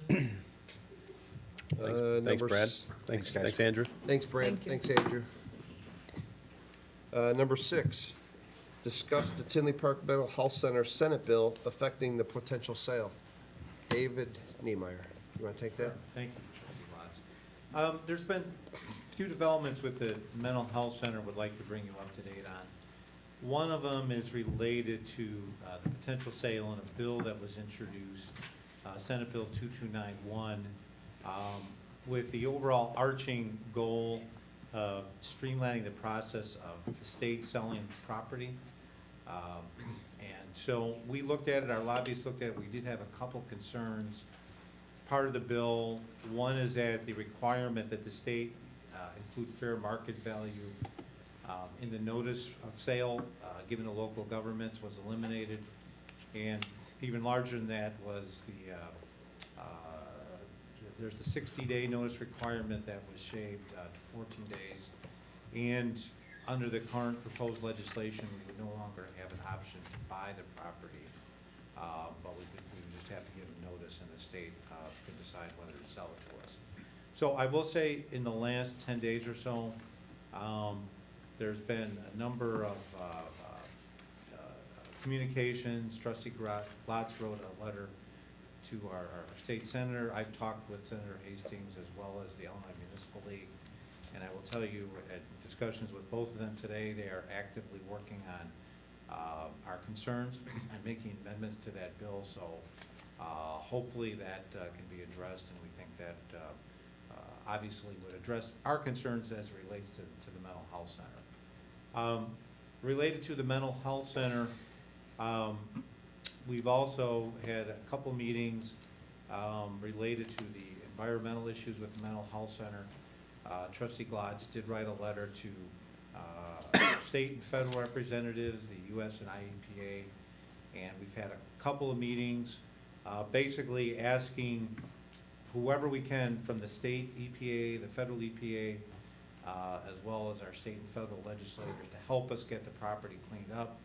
Thanks, Number Brad. s- Thanks, Andrew. Thanks, Brad. Thanks, Andrew. Number 6, discuss the Tinley Park Mental Health Center Senate bill affecting the potential sale. David Niemeyer, you want to take that? Thank you, Trustee Watts. There's been a few developments with the mental health center would like to bring you up to date on. One of them is related to the potential sale in a bill that was introduced, Senate Bill 2291, with the overall arching goal of streamlining the process of the state selling property. And so we looked at it, our lobbyists looked at it, we did have a couple concerns. Part of the bill, one is that the requirement that the state include fair market value in the notice of sale given to local governments was eliminated. And even larger than that was there's the 60-day notice requirement that was shaved to 14 days. And under the current proposed legislation, we would no longer have an option to buy the property, but we would just have to give a notice and the state could decide whether to sell it to us. So I will say in the last 10 days or so, there's been a number of communications. Trustee Glatz wrote a letter to our state senator. I've talked with Senator Hastings as well as the Illinois Municipal League. And I will tell you, at discussions with both of them today, they are actively working on our concerns and making amendments to that bill. So Hopefully that can be addressed, and we think that obviously would address our concerns as it relates to the mental health center. Related to the mental health center, we've also had a couple meetings related to the environmental issues with the mental health center. Trustee Glotz did write a letter to state and federal representatives, the US and IEPA, and we've had a couple of meetings basically asking whoever we can from the state EPA, the federal EPA, as well as our state and federal legislators to help us get the property cleaned up.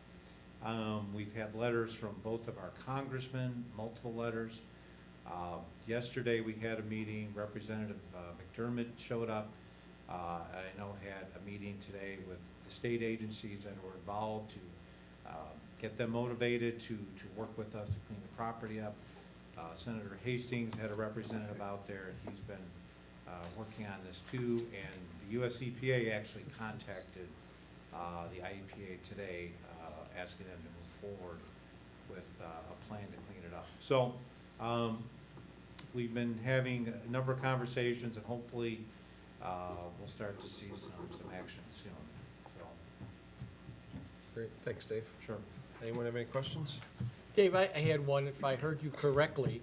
We've had letters from both of our congressmen, multiple letters. Yesterday we had a meeting, Representative McDermott showed up. I know had a meeting today with the state agencies that were involved to get them motivated to work with us to clean the property up. Senator Hastings had a representative out there, and he's been working on this too. And the US EPA actually contacted the IEPA today, asking them to move forward with a plan to clean it up. So we've been having a number of conversations, and hopefully we'll start to see some action soon. So. Great, thanks, Dave. Sure. Anyone have any questions? Dave, I had one, if I heard you correctly.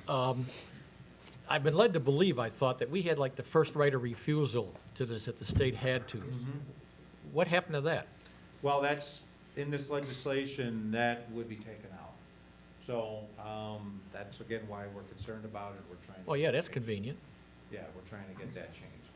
I've been led to believe, I thought, that we had like the first right of refusal to this, that the state had to. What happened to that? Well, that's, in this legislation, that would be taken out. So that's, again, why we're concerned about it. We're trying to. Well, yeah, that's change- convenient. Yeah, we're trying to get that changed.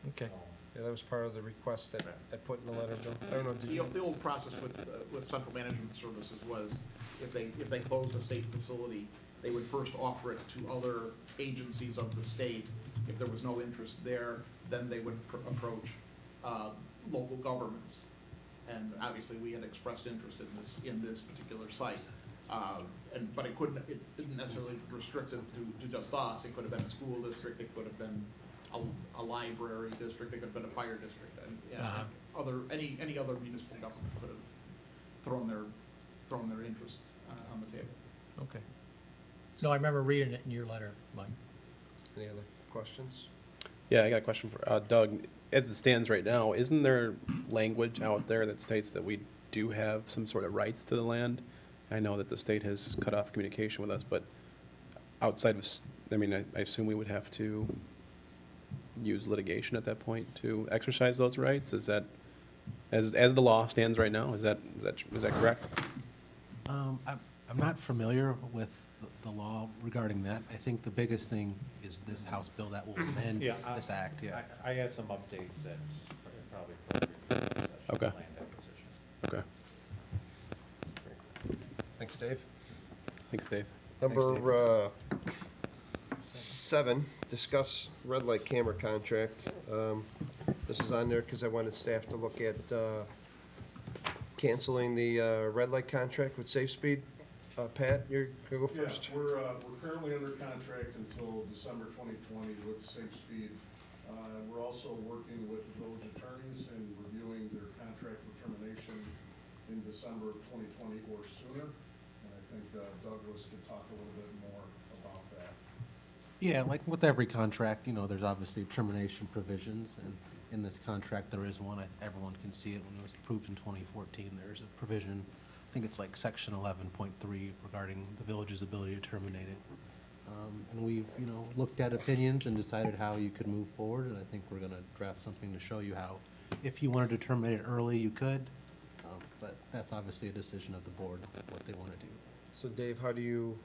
Okay. So, Yeah, that was part of the request that I put in the letter, Bill. I don't know, did The you? the old process with central management services was, if they closed a state facility, they would first offer it to other agencies of the state. If there was no interest there, then they would approach local governments. And obviously, we had expressed interest in this particular site. But it didn't necessarily restrict it to just us. It could have been a school district, it could have been a library district, it could have been a fire district, and any other municipal government could have thrown their interest on the table. Okay. No, I remember reading it in your letter, Mike. Any other questions? Yeah, I got a question for Doug. As it stands right now, isn't there language out there that states that we do have some sort of rights to the land? I know that the state has cut off communication with us, but outside of, I mean, I assume we would have to use litigation at that point to exercise those rights? Is that, as the law stands right now, is that correct? I'm not familiar with the law regarding that. I think the biggest thing is this House bill that will amend Yeah, this act, yeah. I have some updates that's probably appropriate for this session, Okay. land acquisition. Okay. Thanks, Dave. Thanks, Dave. Number 7, discuss red light camera contract. This is on there because I wanted staff to look at canceling the red light contract with Safe Speed. Pat, you're gonna go first? Yeah, we're currently under contract until December 2020 with Safe Speed. We're also working with the village attorneys and reviewing their contract for termination in December of 2020 or sooner. And I think Douglas could talk a little bit more about that. Yeah, like with every contract, there's obviously termination provisions, and in this contract, there is one. Everyone can see it when it was approved in 2014. There's a provision, I think it's like section 11.3 regarding the village's ability to terminate it. And we've, looked at opinions and decided how you could move forward, and I think we're gonna draft something to show you how, if you wanted to terminate it early, you could. But that's obviously a decision of the board, what they wanna do. So Dave, how do you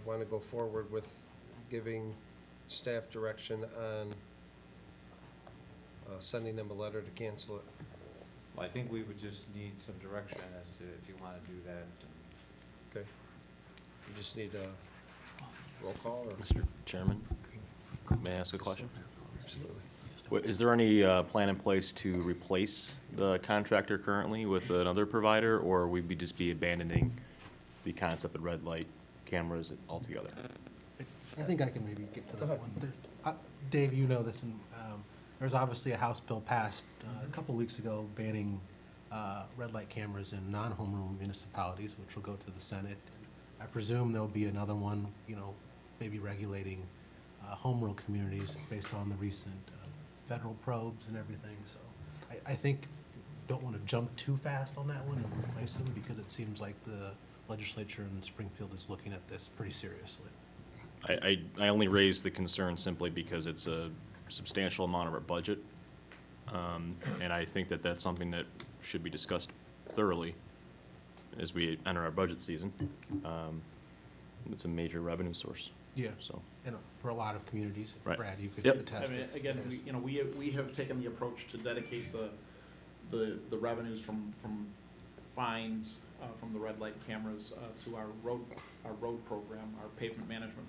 want to go forward with giving staff direction on sending them a letter to cancel it? Well, I think we would just need some direction as to if you want to do that. Okay. You just need a roll call or? Mr. Chairman, may I ask a question? Absolutely. Is there any plan in place to replace the contractor currently with another provider, or would we just be abandoning the concept of red light cameras altogether? I think I can maybe get to that one. Dave, you know this, and there's obviously a House bill passed a couple weeks ago banning red light cameras in non-home rule municipalities, which will go to the Senate. I presume there'll be another one, maybe regulating home rule communities based on the recent federal probes and everything. So I think, don't want to jump too fast on that one and replace them, because it seems like the legislature in Springfield is looking at this pretty seriously. I only raised the concern simply because it's a substantial amount of our budget. And I think that that's something that should be discussed thoroughly as we enter our budget season. It's a major revenue source. Yeah. So, And for a lot of communities, Right. Brad, you could Yep. I attest. mean, again, we have taken the approach to dedicate the revenues from fines, from the red light cameras, to our road program, our pavement management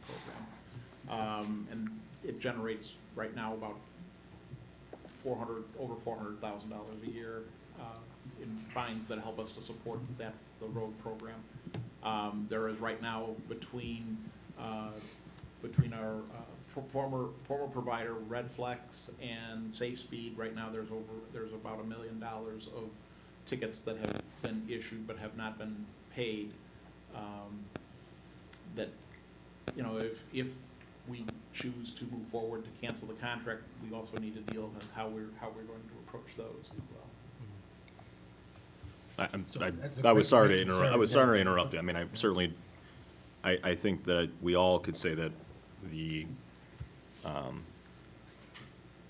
program. And it generates right now about over $400,000 a year, in fines that help us to support the road program. There is right now between our former provider, Redflex, and Safe Speed, right now there's about $1 million of tickets that have been issued but have not been paid. That, if we choose to move forward to cancel the contract, we also need to deal with how we're going to approach those as well. I was sorry to interrupt. I was sorry to interrupt you. I mean, I certainly, I think that we all could say that the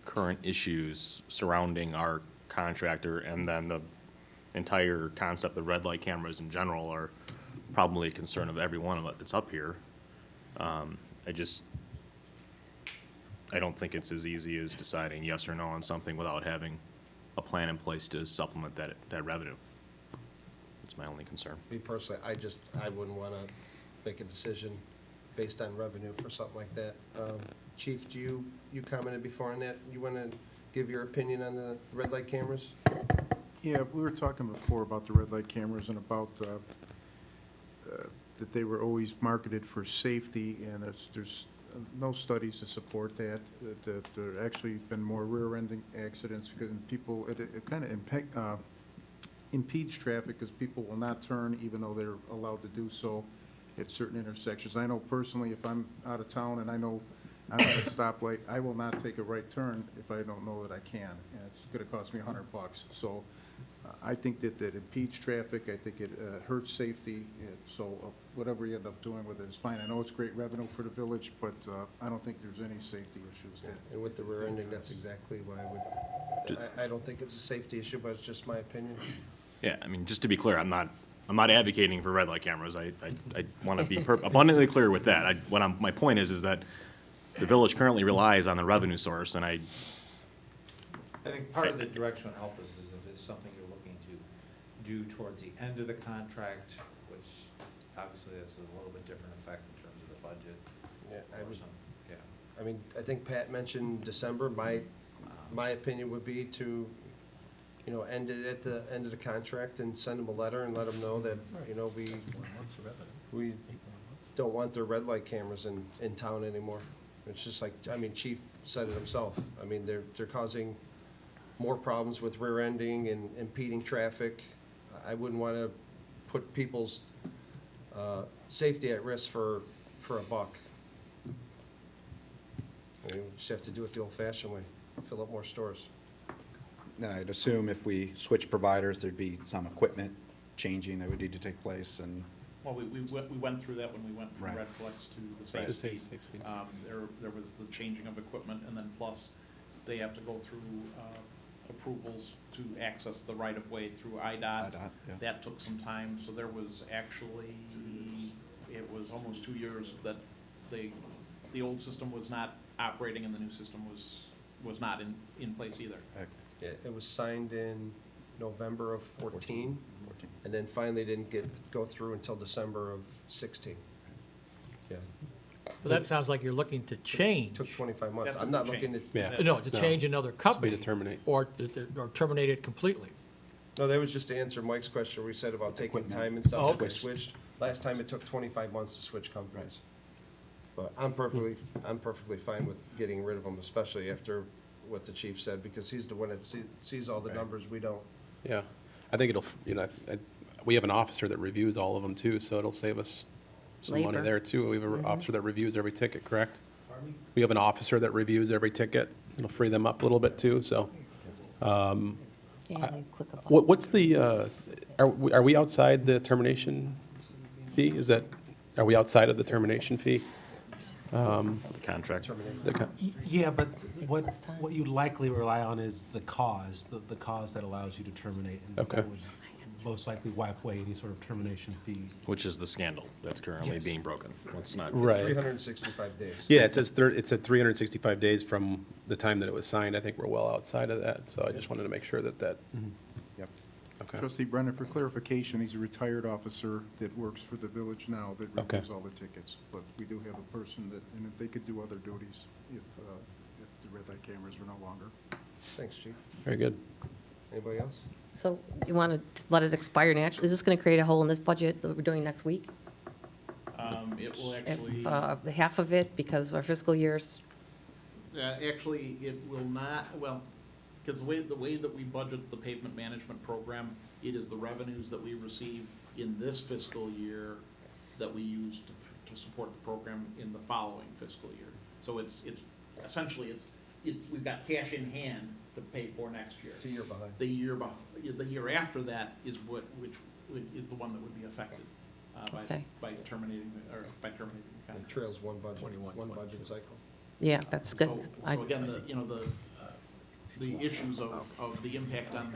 current issues surrounding our contractor and then the entire concept of red light cameras in general are probably a concern of every one of us that's up here. I don't think it's as easy as deciding yes or no on something without having a plan in place to supplement that revenue. That's my only concern. Me personally, I wouldn't want to make a decision based on revenue for something like that. Chief, you commented before on that. You want to give your opinion on the red light cameras? Yeah, we were talking before about the red light cameras and about that they were always marketed for safety, and there's no studies to support that there actually been more rear-ending accidents because people, it kind of impedes traffic because people will not turn even though they're allowed to do so at certain intersections. I know personally, if I'm out of town and I know I'm at a stoplight, I will not take a right turn if I don't know that I can, and it's going to cost me $100. So I think that impedes traffic. I think it hurts safety. So whatever you end up doing with it is fine. I know it's great revenue for the village, but I don't think there's any safety issues there. And with the rear ending, that's exactly why I don't think it's a safety issue, but it's just my opinion. Yeah, I mean, just to be clear, I'm not advocating for red light cameras. I want to be abundantly clear with that. My point is that the village currently relies on the revenue source, and I think part of the direction would help us is if it's something you're looking to do towards the end of the contract, which obviously that's a little bit different effect in terms of the budget. Yeah, I mean, I think Pat mentioned December. My opinion would be to, end it at the end of the contract and send them a letter and let them know that, we don't want their red light cameras in town anymore. It's just like, Chief said it himself. I mean, they're causing more problems with rear ending and impeding traffic. I wouldn't want to put people's safety at risk for a buck. We just have to do it the old-fashioned way, fill up more stores. Then I'd assume if we switch providers, there'd be some equipment changing that would need to take place, and Well, we went through that when we went from Right. Redflex to the Right. Safe Speed. There was the changing of equipment, and then plus, they have to go through approvals to access the right-of-way through IDOT. IDOT, yeah. That took some time, so there was actually, it was almost 2 years that the old system was not operating and the new system was not in place either. Yeah, it was signed in November of 14, and then finally didn't go through until December of 16. Yeah. So that sounds like you're looking to change. Took 25 months. That's I'm a not change. looking to. Yeah. No, to change another company. to terminate. Or terminate it completely. No, that was just to answer Mike's question where he said about taking Equipment. time and stuff. Oh, if we okay. switched. Last time it took 25 months to switch companies. But I'm perfectly fine with getting rid of them, especially after what the chief said, because he's the one that sees all the numbers, we don't. Yeah, I think it'll, we have an officer that reviews all of them too, so it'll save us some money Labor. there too. We have an officer that reviews every ticket, correct? Pardon me? We have an officer that reviews every ticket. It'll free them up a little bit too, so. Yeah, they click a button. What's the, are we outside the termination fee? Are we outside of the termination fee? The contract. Yeah, but what you likely rely on is the cause, the cause that allows you to terminate. And Okay. that would most likely wipe away any sort of termination fees. Which is the scandal that's currently Yes. being broken. Let's not. Right. 365 days. Yeah, it says it's at 365 days from the time that it was signed. I think we're well outside of that, so I just wanted to make sure that. Yep. Okay. Trustee Brennan, for clarification, he's a retired officer that works for the village now that Okay. reviews all the tickets. But we do have a person that, and if they could do other duties if the red light cameras were no longer. Thanks, chief. Very good. Anybody else? So you want to let it expire naturally? Is this going to create a hole in this budget that we're doing next week? It will If, actually, the half of it, because our fiscal year's, actually, it will not, well, because the way that we budget the pavement management program, it is the revenues that we receive in this fiscal year that we use to support the program in the following fiscal year. So it's essentially, we've got cash in hand to pay for next year. It's a year behind. The year after that is which is the one that would be affected Okay. by terminating the contract. It trails one budget cycle. yeah, that's good. So again, the issues of the impact on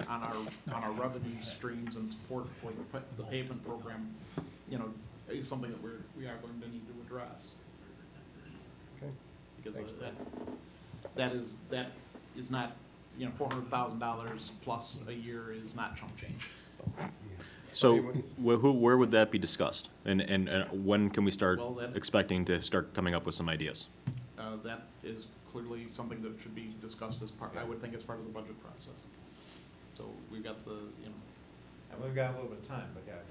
our revenue streams and support for the pavement program, is something that we are going to need to address. Okay. Because Thanks, that is not, $400,000 plus a year is not chump change. So where would that be discussed? And when can we start Well, that- expecting to start coming up with some ideas? That is clearly something that should be discussed as part, I would think as part of the budget process. So we've got And we've got a little bit of time, but yeah. I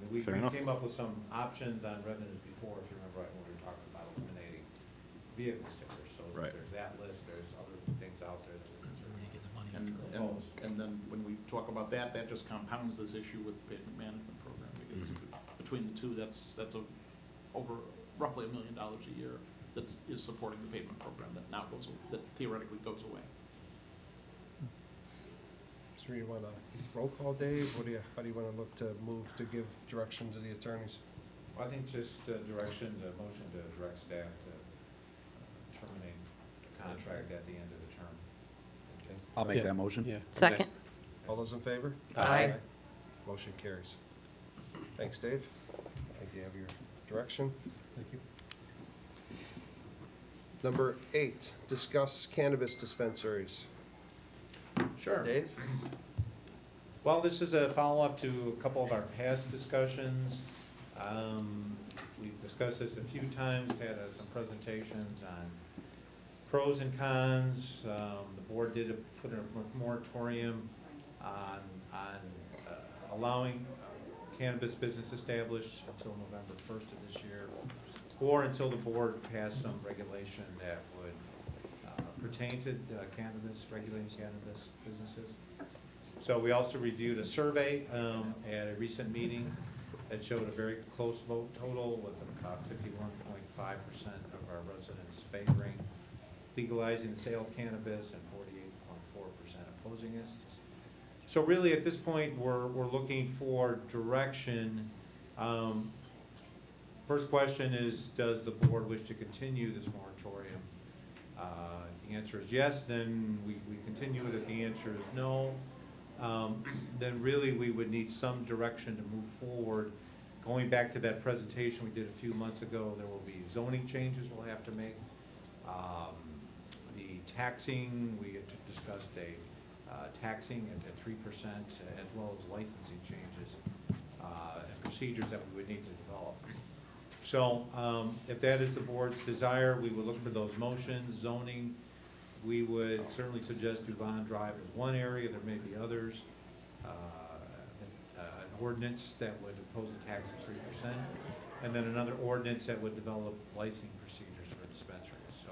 mean, we Fair enough. came up with some options on revenues before, if you remember right, when we were talking about eliminating vehicle stickers. So Right. there's that list, there's other things out there that we can certainly propose. and then when we talk about that just compounds this issue with the pavement management program, because between the two, that's over roughly $1 million a year that is supporting the pavement program that that theoretically goes away. So you want a roll call, Dave? How do you want to look to move to give direction to the attorneys? Well, I think just motion to direct staff to terminate the contract at the end of the term. Okay? I'll make Yeah. that motion. Yeah. Second. All those in favor? Aye. Motion carries. Thanks, Dave. I think you have your direction. Thank you. Number 8, discuss cannabis dispensaries. Sure. Dave? Well, this is a follow-up to a couple of our past discussions. We've discussed this a few times, had some presentations on pros and cons. The board did put in a moratorium on allowing cannabis business established until November 1st of this year, or until the board passed some regulation that would pertain to cannabis, regulating cannabis businesses. So we also reviewed a survey at a recent meeting that showed a very close vote total with about 51.5% of our residents favoring legalizing the sale of cannabis and 48.4% opposing it. So really, at this point, we're looking for direction. First question is, does the board wish to continue this moratorium? If the answer is yes, then we continue it. If the answer is no, then really we would need some direction to move forward. Going back to that presentation we did a few months ago, there will be zoning changes we'll have to make. The taxing, we had discussed a taxing at 3%, as well as licensing changes and procedures that we would need to develop. So if that is the board's desire, we would look for those motions. Zoning, we would certainly suggest Duvon Drive as one area. There may be others. An ordinance that would impose a tax of 3%, and then another ordinance that would develop licensing procedures for dispensaries. So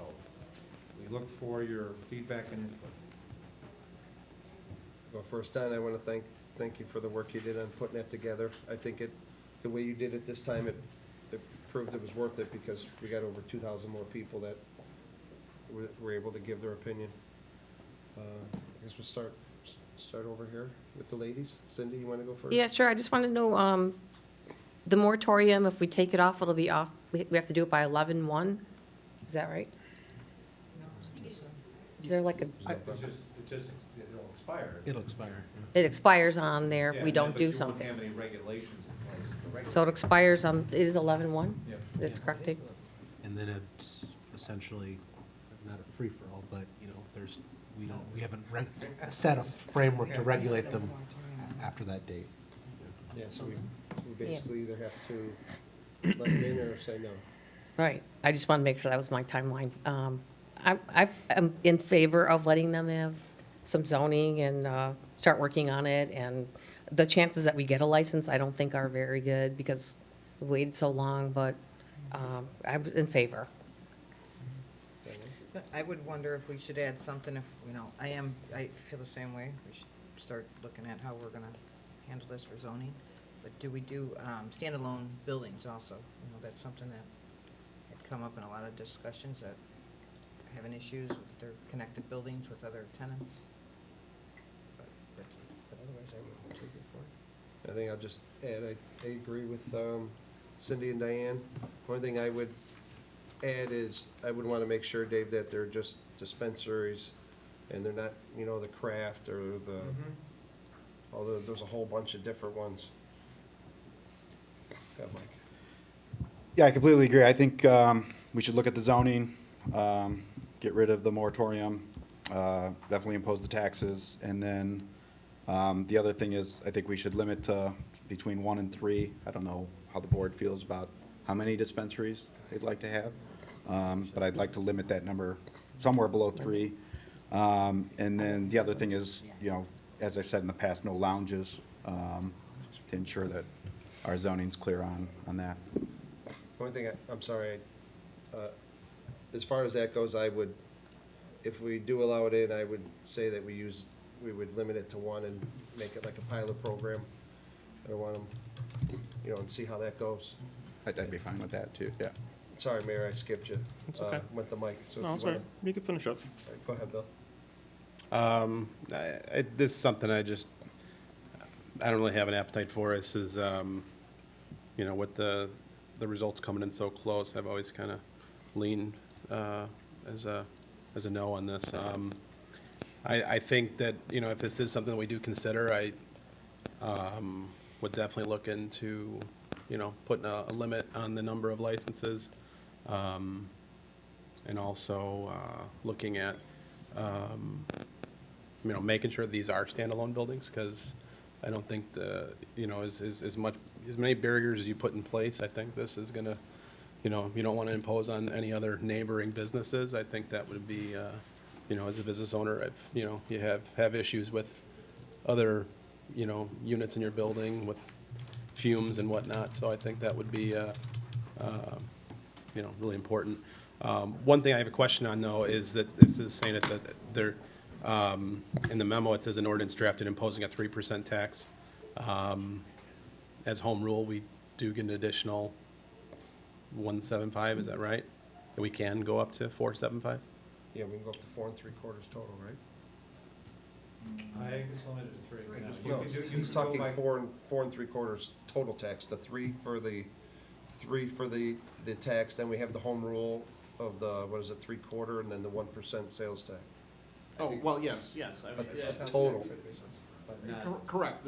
we look for your feedback and input. Well, first, Don, I want to thank you for the work you did on putting that together. I think the way you did it this time, it proved it was worth it because we got over 2,000 more people that were able to give their opinion. I guess we'll start over here with the ladies. Cindy, you want to go first? Yeah, sure. I just want to know, the moratorium, if we take it off, it'll be off, we have to do it by 11/1? Is that right? Is there like a, It'll expire. It'll expire. it expires on there if we don't do But you something? won't have any regulations in place. The So it expires on, it is 11/1? Yep. That's correct? And then it's essentially not a free-for-all, but, you know, we haven't set a framework to regulate them after that date. Yeah, so we basically either have to let it in or say no. Right. I just want to make sure that was my timeline. I'm in favor of letting them have some zoning and start working on it. And the chances that we get a license, I don't think are very good because we waited so long, but I was in favor. I would wonder if we should add something if, you know, I feel the same way. We should start looking at how we're gonna handle this for zoning. But do we do standalone buildings also? You know, that's something that had come up in a lot of discussions that having issues with their connected buildings with other tenants. But otherwise, I would too before. I think I'll just add, I agree with Cindy and Diane. One thing I would add is, I would want to make sure, Dave, that they're just dispensaries and they're not, you know, the craft or the, although there's a whole bunch of different ones. Go, Mike. Yeah, I completely agree. I think we should look at the zoning, get rid of the moratorium, definitely impose the taxes, and then the other thing is, I think we should limit to between 1 and 3. I don't know how the board feels about how many dispensaries they'd like to have, but I'd like to limit that number somewhere below 3. And then the other thing is, you know, as I've said in the past, no lounges, to ensure that our zoning's clear on that. One thing, I'm sorry, as far as that goes, I would, if we do allow it in, I would say that we would limit it to 1 and make it like a pilot program. I don't want them, you know, and see how that goes. I'd be fine with that too, yeah. Sorry, Mayor, I skipped you. It's okay. Went the mic. So if No, you it's all right. wanna- You can finish up. All right, go ahead, Bill. This is something I don't really have an appetite for. This is, you know, with the results coming in so close, I've always kind of leaned as a no on this. I think that, you know, if this is something that we do consider, I would definitely look into, you know, putting a limit on the number of licenses, and also looking at, you know, making sure these are standalone buildings, because I don't think you know, as many barriers as you put in place, I think this is gonna, you know, you don't want to impose on any other neighboring businesses. I think that would be, you know, as a business owner, you know, you have issues with other, you know, units in your building with fumes and whatnot, so I think that would be, you know, really important. One thing I have a question on, though, is that this is saying that there, in the memo, it says an ordinance drafted imposing a 3% tax. As home rule, we do get an additional 175, is that right? And we can go up to 475? Yeah, we can go up to 4 3/4 total, right? I think it's limited to 3. You No, can do- you he's can go talking by- 4 3/4 total tax, the 3 for the tax, then we have the home rule of the, what is it, 3/4, and then the 1% sales tax. Oh, well, yes. I mean, yeah. Total. But not- Correct,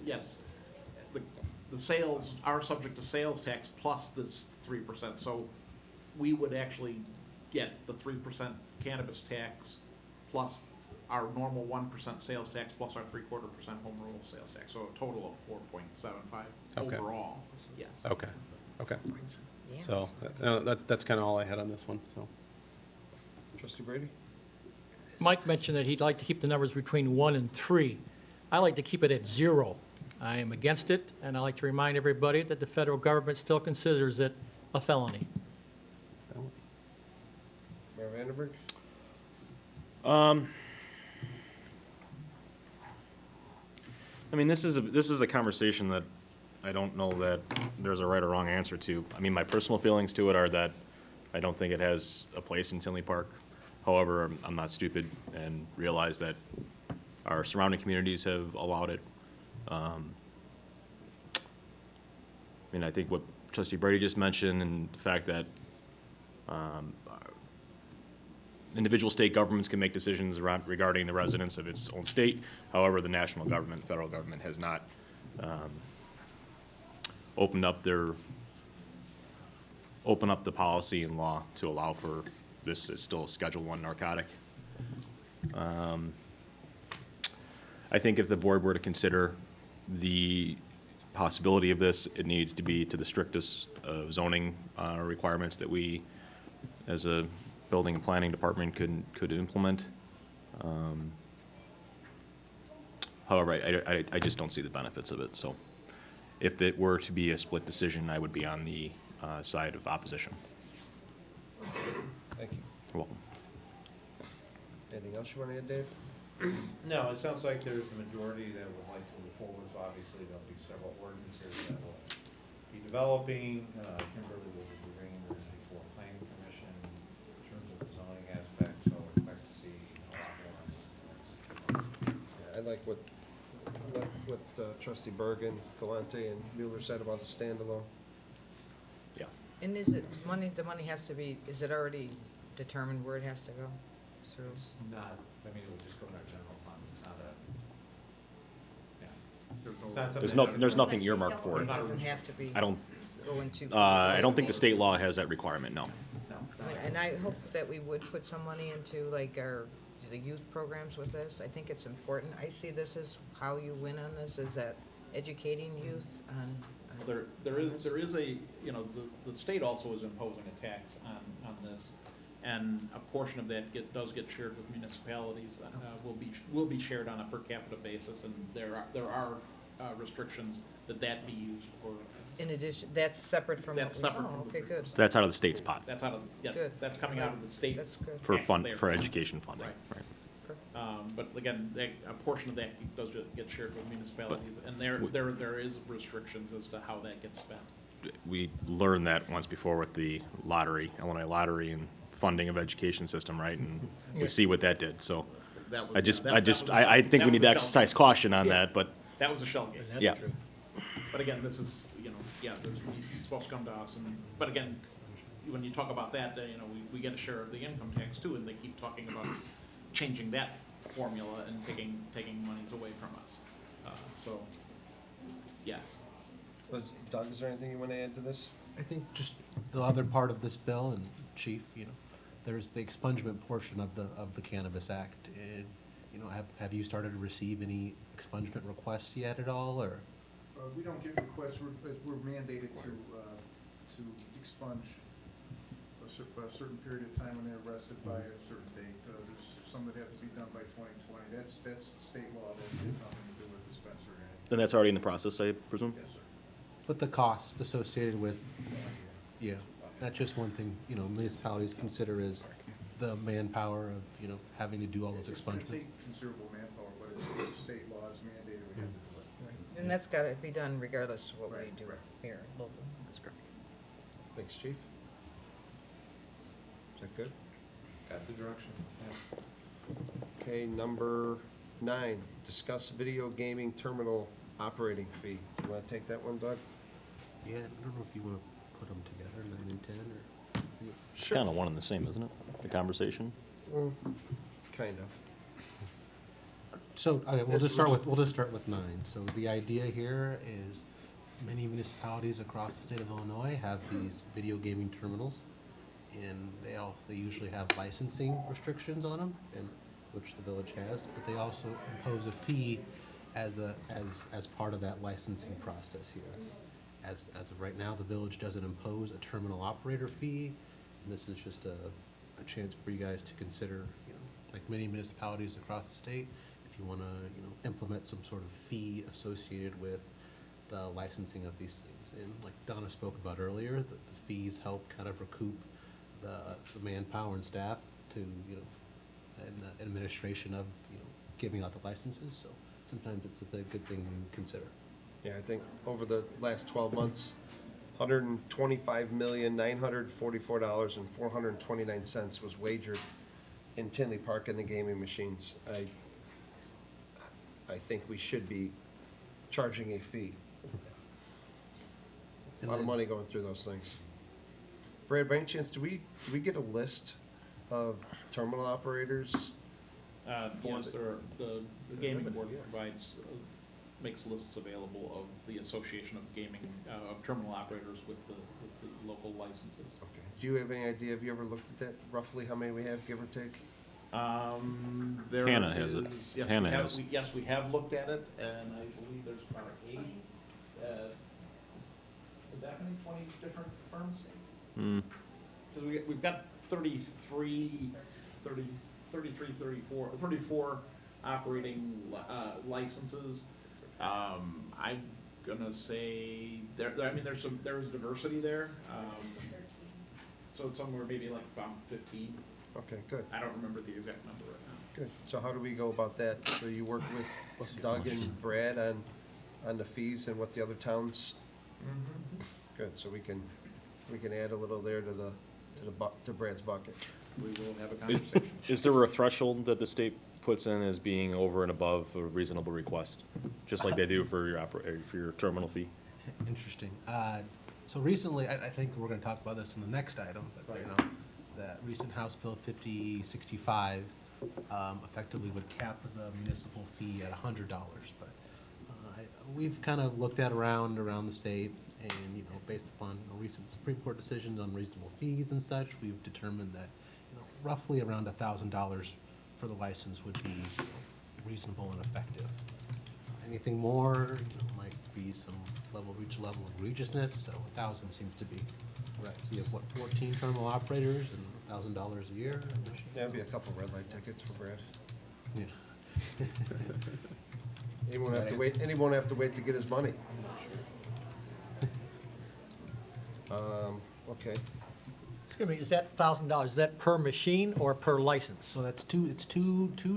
yes. The sales are subject to sales tax plus this 3%, so we would actually get the 3% cannabis tax plus our normal 1% sales tax plus our 3/4% home rule sales tax, so a total of 4.75 Okay. overall, yes. Okay. So, that's kind of all I had on this one, so. Trustee Brady? Mike mentioned that he'd like to keep the numbers between 1 and 3. I like to keep it at 0. I am against it, and I like to remind everybody that the federal government still considers it a felony. Mayor Vandenberg? I mean, this is a conversation that I don't know that there's a right or wrong answer to. I mean, my personal feelings to it are that I don't think it has a place in Tinley Park. However, I'm not stupid and realize that our surrounding communities have allowed it. I mean, I think what Trustee Brady just mentioned and the fact that individual state governments can make decisions regarding the residents of its own state. However, the national government, federal government has not opened up the policy and law to allow for this is still a Schedule I narcotic. I think if the board were to consider the possibility of this, it needs to be to the strictest zoning requirements that we, as a building and planning department, could implement. However, I just don't see the benefits of it. So if it were to be a split decision, I would be on the side of opposition. Thank you. You're welcome. Anything else you want to add, Dave? No, it sounds like there's a majority that would like to move forward, so obviously there'll be several ordinances that will be developing. Kimberly will be bringing this before planning commission in terms of the zoning aspect, so expect to see a lot more on this. Yeah, I like what Trustee Bergen, Galante, and Mueller said about the standalone. Yeah. And is it, the money has to be, is it already determined where it has to go? So, It's not, I mean, it will just go in our general fund, it's not a, yeah. It's not something There's nothing earmarked for it it. doesn't have to be, I don't, go into. I don't think the state law has that requirement, no. And I hope that we would put some money into like the youth programs with this. I think it's important. I see this as how you win on this, is that educating youth on. There is a, you know, the state also is imposing a tax on this, and a portion of that does get shared with municipalities, will be shared on a per capita basis, and there are restrictions that be used for. In addition, that's separate from. That's separate from. Okay, good. That's out of the state's pot That's out of, yeah, Good. that's coming out of the state. That's good. for tax fund, there. for education funding. Right. But again, a portion of that does get shared with municipalities, and there is restrictions as to how that gets spent. We learned that once before with the lottery, Illinois lottery and funding of education system, right? And we see what that did, so That was- I just, that- I that just, was- I think that we was need to a shell exercise game. caution on Yeah. that, but That was a shell game. yeah. But again, this is, you know, yeah, he's supposed to come to us, but again, when you talk about that, you know, we get a share of the income tax too, and they keep talking about changing that formula and taking monies away from us. So, yes. Doug, is there anything you want to add to this? I think just the other part of this bill, and Chief, you know, there's the expungement portion of the Cannabis Act. And, you know, have you started to receive any expungement requests yet at all, or? We don't get requests, we're mandated to expunge a certain period of time when they're arrested by a certain date. There's some that have to be done by 2020. That's state law, that has nothing to do with dispensary. And that's already in the process, I presume? Yes, sir. But the cost associated with, yeah, that's just one thing, you know, municipalities consider is the manpower of, you know, having to do all those It's gonna expungements. take considerable manpower, but it's a state law, it's mandated, we have to do it. And that's gotta be done regardless of what we Right, do right. here locally. That's great. Thanks, Chief. Is that good? Got the direction, yeah. Okay, number 9, discuss video gaming terminal operating fee. You want to take that one, Doug? Yeah, I don't know if you want to put them together, 9 and 10, or? It's kind of one and the same, isn't it? The conversation? Kind of. So, okay, we'll just start with 9. So the idea here is many municipalities across the state of Illinois have these video gaming terminals, and they usually have licensing restrictions on them, and which the village has, but they also impose a fee as part of that licensing process here. As of right now, the village doesn't impose a terminal operator fee, and this is just a chance for you guys to consider, you know, like many municipalities across the state, if you want to, you know, implement some sort of fee associated with the licensing of these things. And like Donna spoke about earlier, the fees help kind of recoup the manpower and staff to, you know, and the administration of, you know, giving out the licenses. So sometimes it's a good thing to consider. Yeah, I think over the last 12 months, $125,944,429 was wagered in Tinley Park in the gaming machines. I think we should be charging a fee. A lot of money going through those things. Brad, by any chance, do we get a list of terminal operators? Yes, the gaming board provides, makes lists available of the Association of Gaming, of terminal operators with the local licenses. Okay. Do you have any idea, have you ever looked at that, roughly how many we have, give or take? There Hannah has it. is- yes, Hannah we have- has. Yes, we have looked at it, and I believe there's about 8, is that many, 20 different firms? Mm. Because we've got 34 operating licenses. I'm gonna say, there's diversity there. So it's somewhere maybe like about 15. Okay, good, I don't remember the exact number right now. good. So how do we go about that? So you work with Doug and Brad on the fees and what the other towns? Good, so we can add a little there to Brad's bucket. We will have a Is, conversation. is there a threshold that the state puts in as being over and above a reasonable request? Just like they do for your terminal fee? Interesting. So recently, I think we're gonna talk about this in the next item, but you know, that recent House Bill 5065 effectively would cap the municipal fee at $100. But we've kind of looked at around the state, and you know, based upon recent Supreme Court decisions on reasonable fees and such, we've determined that roughly around $1,000 for the license would be reasonable and effective. Anything more might be some reach level of egregiousness, so 1,000 seems to be right. So you have, what, 14 terminal operators and $1,000 a year? That'd be a couple red light tickets for Brad. Yeah. He won't have to wait to get his money. Okay. Excuse me, is that $1,000, is that per machine or per license? So it's two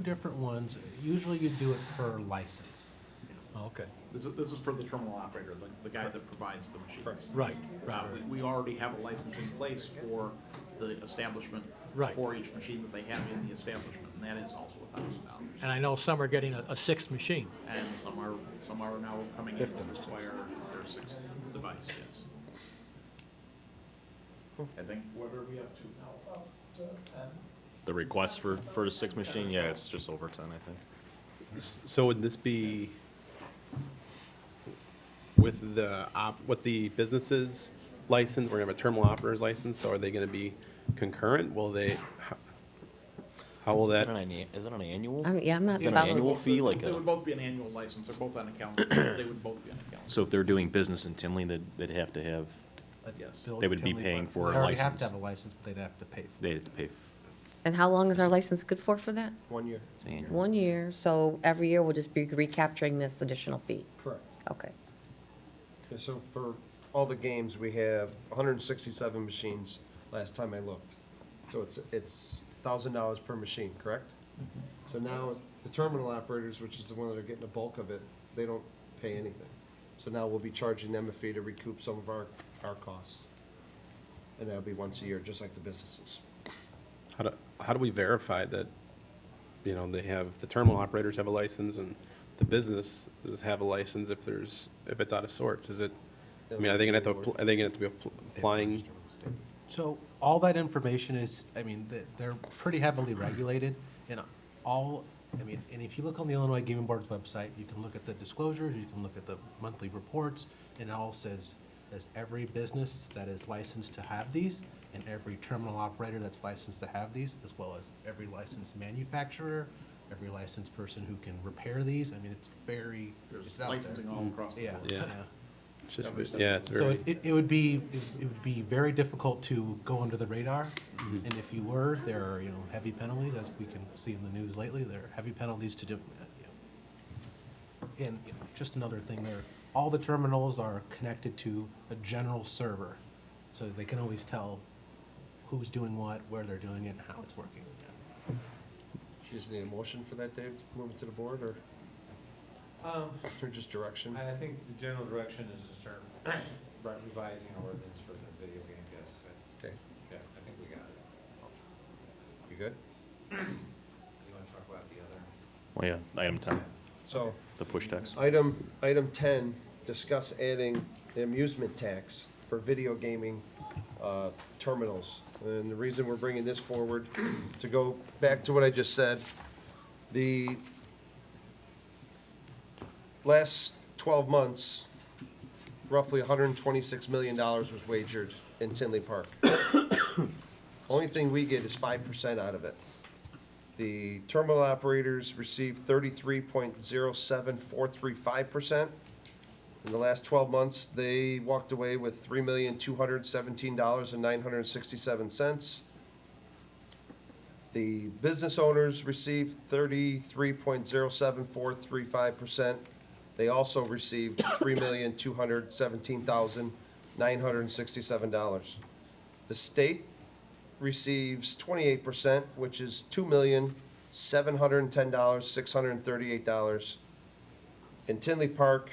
different ones. Usually you do it per license. Okay. This is for the terminal operator, the guy that provides the machines. Right, We already have a license in place for the establishment. Right. For each machine that they have in the establishment, and that is also $1,000. And I know some are getting a sixth machine. And some are now coming in to require their 6th device, yes. I think, what are we up to now? Up to 10? The request for the 6 machine, yeah, it's just over 10, I think. So would this be with the business's license, we're gonna have a terminal operator's license, so are they gonna be concurrent? Will they, how will that? Is it an annual? Yeah, I'm not Is it an following. annual fee, like They a, would both be an annual license, they're both on account, they would both be on account. so if they're doing business in Tinley, they'd have to have, Yes. they would be paying for They a already have license. to have a license, but they'd have to pay for it. They'd have to pay. And how long is our license good for that? 1 year. It's annual. 1 year, so every year we'll just be recapturing this additional fee. Correct. Okay. Okay, so for all the games, we have 167 machines, last time I looked. So it's $1,000 per machine, correct? So now, the terminal operators, which is the one that are getting the bulk of it, they don't pay anything. So now we'll be charging them a fee to recoup some of our costs. And that'll be once a year, just like the businesses. How do we verify that, you know, the terminal operators have a license and the businesses have a license if it's out of sorts? Are they gonna have to be applying? So all that information is, they're pretty heavily regulated, and and if you look on the Illinois Gaming Board's website, you can look at the disclosures, you can look at the monthly reports, and it all says every business that is licensed to have these, and every terminal operator that's licensed to have these, as well as every licensed manufacturer, every licensed person who can repair these. There's it's out there. licensing all across the board. Yeah. It's just, it's So very. it would be very difficult to go under the radar, and if you were, there are, heavy penalties, as we can see in the news lately, there are heavy penalties to do. And just another thing there, all the terminals are connected to a general server, so they can always tell who's doing what, where they're doing it, and how it's working. You just need a motion for that, Dave, to move it to the board, or? Or just direction? I think the general direction is to start revising our ordinance for the video game guests. Okay, Yeah, I think we got it. you good? You want to talk about the other? Well, yeah, item 10, So, the push text. item 10, discuss adding the amusement tax for video gaming terminals. And the reason we're bringing this forward, to go back to what I just said, the last 12 months, roughly $126 million was wagered in Tinley Park. Only thing we get is 5% out of it. The terminal operators received 33.07435%. In the last 12 months, they walked away with $3,217,967. The business owners received 33.07435%. They also received $3,217,967. The state receives 28%, which is $2,710,638. And Tinley Park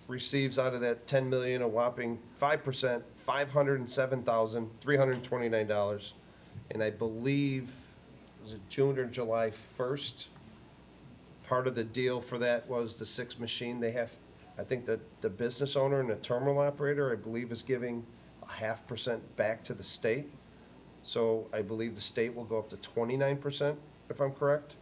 receives out of that 10 million a whopping 5%, $507,329. And I believe, was it June or July 1st? Part of the deal for that was the 6 machine. They have, I think that the business owner and the terminal operator, I believe, is giving a 0.5% back to the state. So I believe the state will go up to 29%, if I'm correct.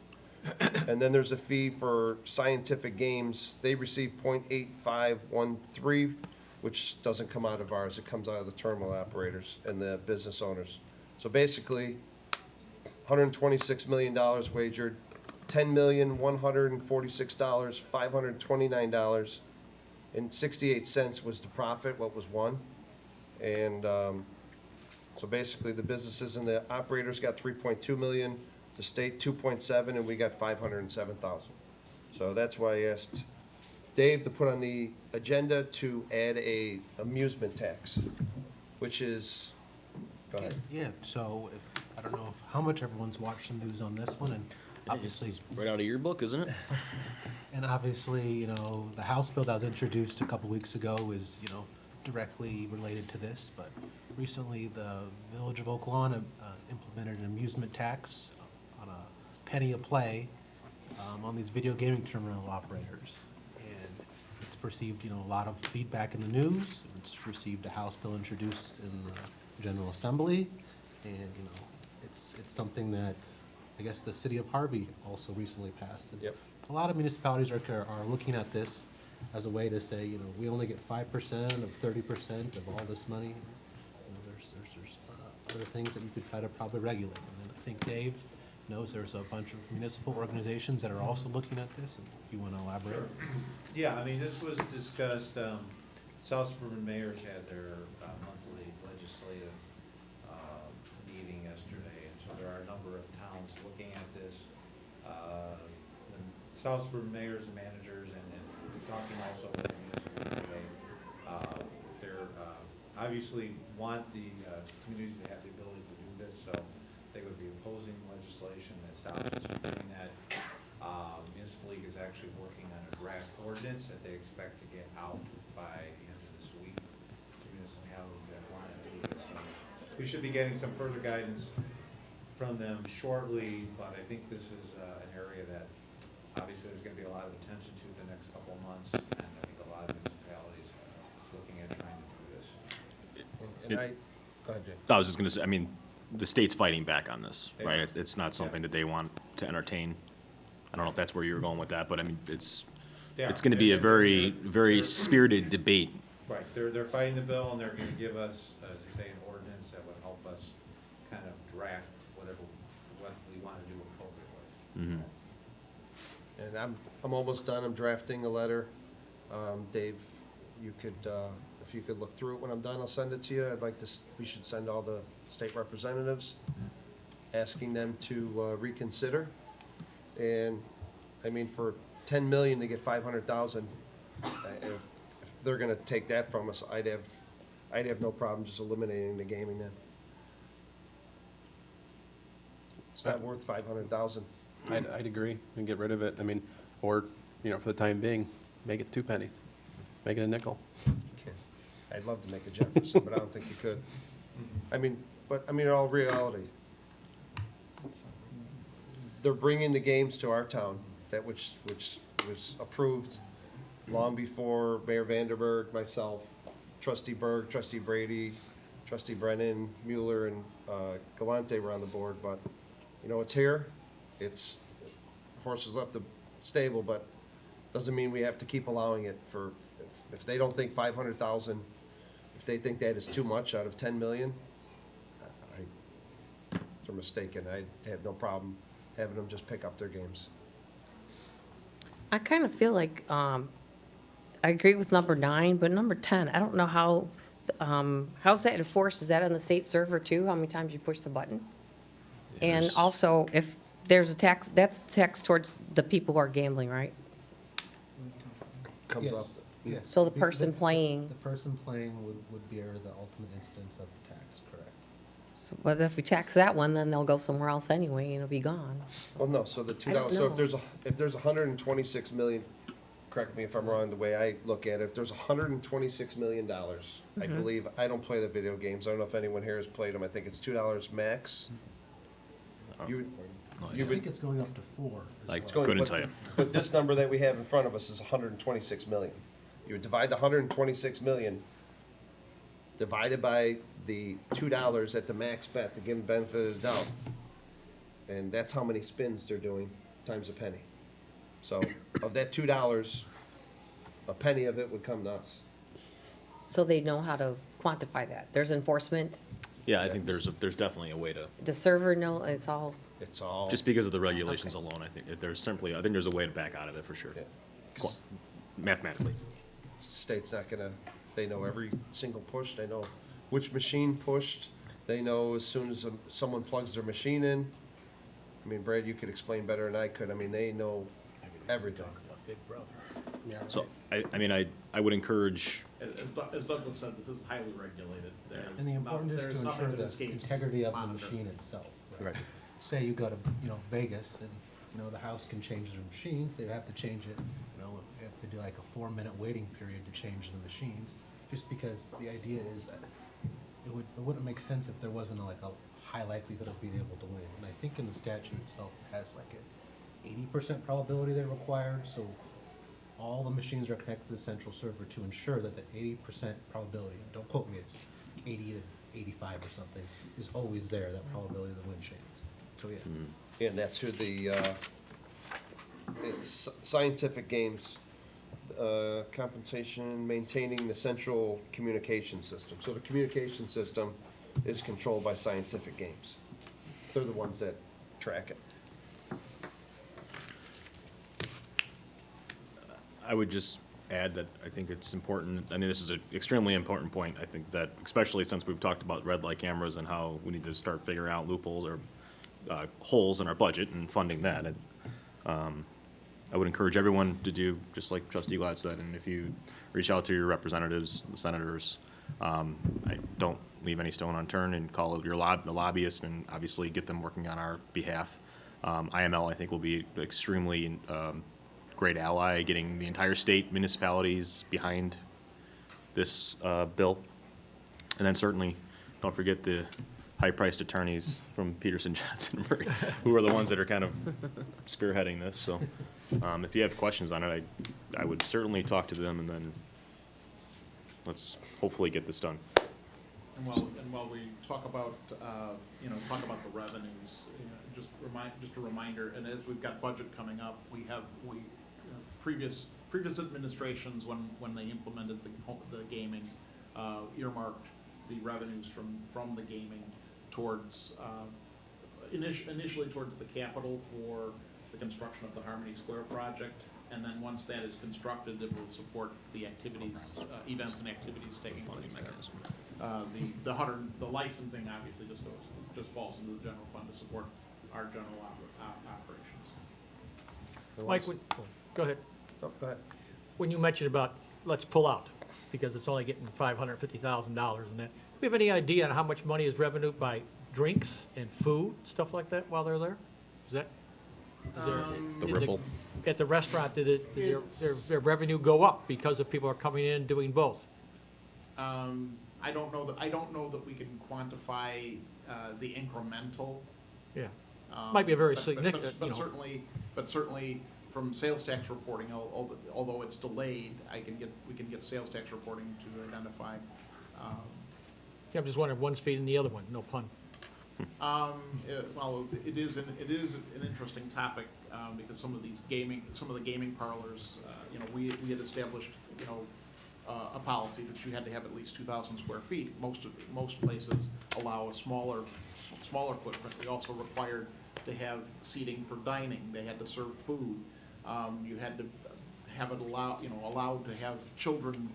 And then there's a fee for scientific games. They receive 0.8513, which doesn't come out of ours. It comes out of the terminal operators and the business owners. So basically, $126 million wagered, $10,146,529.68 was the profit, what was won. And so basically, the businesses and the operators got 3.2 million, the state 2.7, and we got 507,000. So that's why I asked Dave to put on the agenda to add a amusement tax, which is, go ahead. Yeah, so if, I don't know how much everyone's watched the news on this one, and obviously, Right out of your book, isn't it? and obviously, you know, the House bill that was introduced a couple weeks ago is, you know, directly related to this, but recently the Village of Oak Lawn implemented an amusement tax on a penny a play on these video gaming terminal operators. And it's received, you know, a lot of feedback in the news. It's received a House bill introduced in the General Assembly, and, you know, it's something that I guess the city of Harvey also recently passed. And Yep. a lot of municipalities are looking at this as a way to say, you know, we only get 5% of 30% of all this money. You know, there's other things that you could try to probably regulate. And I think Dave knows there's a bunch of municipal organizations that are also looking at this, and if you want to elaborate. Yeah, I mean, this was discussed, South Suburban mayors had their monthly legislative meeting yesterday, and so there are a number of towns looking at this. The South Suburban mayors and managers, and talking also with the municipal today, they're obviously want the communities to have the ability to do this, so they would be opposing legislation that stops us from doing that. Municipal League is actually working on a draft ordinance that they expect to get out by the end of this week to municipalities that want to do this. So we should be getting some further guidance from them shortly, but I think this is an area that obviously there's going to be a lot of attention to the next couple of months, and I think a lot of municipalities are looking at trying to do this. And go ahead, Jay. I was just gonna say, I mean, the state's fighting back on this, They right? are. It's not something that they want to entertain. I don't know if that's where you were going with that, but I mean, it's gonna be a very, very spirited debate. Right, they're fighting the bill, and they're gonna give us, as you say, an ordinance that would help us kind of draft what we want to do appropriately. And I'm almost done. I'm drafting a letter. Dave, you could, if you could look through it when I'm done, I'll send it to you. I'd like to, we should send all the state representatives, asking them to reconsider. And, I mean, for 10 million to get 500,000, if they're gonna take that from us, I'd have no problem just eliminating the gaming then. It's not worth 500,000. I'd agree and get rid of it. I mean, or you know, for the time being, make it 2 pennies, make it a nickel. Can't. I'd love to make a Jefferson, but I don't think you could. I mean, in all reality, they're bringing the games to our town, that which was approved long before Mayor Vanderberg, myself, Trustee Berg, Trustee Brady, Trustee Brennan, Mueller, and Galante were on the board, but, you know, it's here. It's, horses left the stable, but doesn't mean we have to keep allowing it for, if they don't think 500,000, if they think that is too much out of 10 million, they're mistaken. I have no problem having them just pick up their games. I kind of feel like, I agree with number 9, but number 10, I don't know how's that enforced? Is that on the state server too? How many times you push the button? And Yes. also, if there's a tax, that's tax towards the people who are gambling, right? Comes Yes. off, Yes. So the person playing- The person playing would bear the ultimate instance of the tax, correct? So, but if we tax that one, then they'll go somewhere else anyway, and it'll be gone. well, no, so the I don't $2, so know. if there's 126 million, correct me if I'm wrong, the way I look at it, if there's $126 million, I believe, I don't play the video games, I don't know if anyone here has played them, I think it's $2 max. You, I you think would, it's going up to 4. as I well. couldn't tell you. but this number that we have in front of us is 126 million. You would divide the 126 million, divided by the $2 at the max bet to give them benefit of the doubt. And that's how many spins they're doing, times a penny. So of that $2, a penny of it would come to us. So they know how to quantify that. There's enforcement, Yeah, I think there's definitely a way to, the server know, it's all, It's all. just because of the regulations alone, I think if there's simply, I think there's a way to back out of it for sure. Yeah. Qu- Mathematically. State's not gonna, they know every single push, they know which machine pushed, they know as soon as someone plugs their machine in. I mean, Brad, you could explain better than I could, I mean, they know everything. Big brother. So, I mean, I would encourage, As Douglas said, this is highly regulated. And the important is to ensure the integrity of the machine itself. Right. Say you go to, Vegas and, the house can change their machines, they have to change it, they have to do like a 4-minute waiting period to change the machines, just because the idea is that it wouldn't make sense if there wasn't like a high likelihood of being able to win. And I think in the statute itself, it has like an 80% probability they're required, so all the machines are connected to the central server to ensure that the 80% probability, don't quote me, it's 80 to 85 or something, is always there, that probability of the win change. So, yeah. And that's who the, it's scientific games, compensation, maintaining the central communication system. So the communication system is controlled by scientific games. They're the ones that track it. I would just add that I think it's important, I mean, this is an extremely important point. I think that, especially since we've talked about red light cameras and how we need to start figuring out loopholes or holes in our budget and funding that. And, I would encourage everyone to do, just like Trustee Glad said, and if you reach out to your representatives, the senators, I don't leave any stone unturned and call your the lobbyist and obviously get them working on our behalf. IML, I think, will be extremely great ally, getting the entire state municipalities behind this bill. And then certainly, don't forget the high-priced attorneys from Peterson, Johnson, Murray, who are the ones that are kind of spearheading this. So if you have questions on it, I would certainly talk to them, and then let's hopefully get this done. And while we talk about, talk about the revenues, just a reminder, and as we've got budget coming up, previous administrations, when they implemented the gaming, earmarked the revenues from the gaming towards, initially towards the capital for the construction of the Harmony Square project, and then once that is constructed, it will support the activities, events and activities taking place there. The licensing obviously just falls into the general fund to support our general operations. Mike, go ahead. Oh, go ahead. When you mentioned about, let's pull out, because it's only getting $550,000 and that, do we have any idea on how much money is revenue by drinks and food, stuff like that while they're there? Is that, Is there- The did ripple? At the restaurant, did It's- their revenue go up because of people are coming in and doing both? I don't know that we can quantify, the incremental. Yeah. Might be a very But- significant, but you know. certainly from sales tax reporting, although it's delayed, we can get sales tax reporting to identify. Yeah, I'm just wondering, one's feeding the other one, no pun. Well, it is an interesting topic, because some of the gaming parlors, we had established, a policy that you had to have at least 2,000 square feet. Most places allow a smaller footprint. We also required to have seating for dining. They had to serve food. You had to have it allowed to have children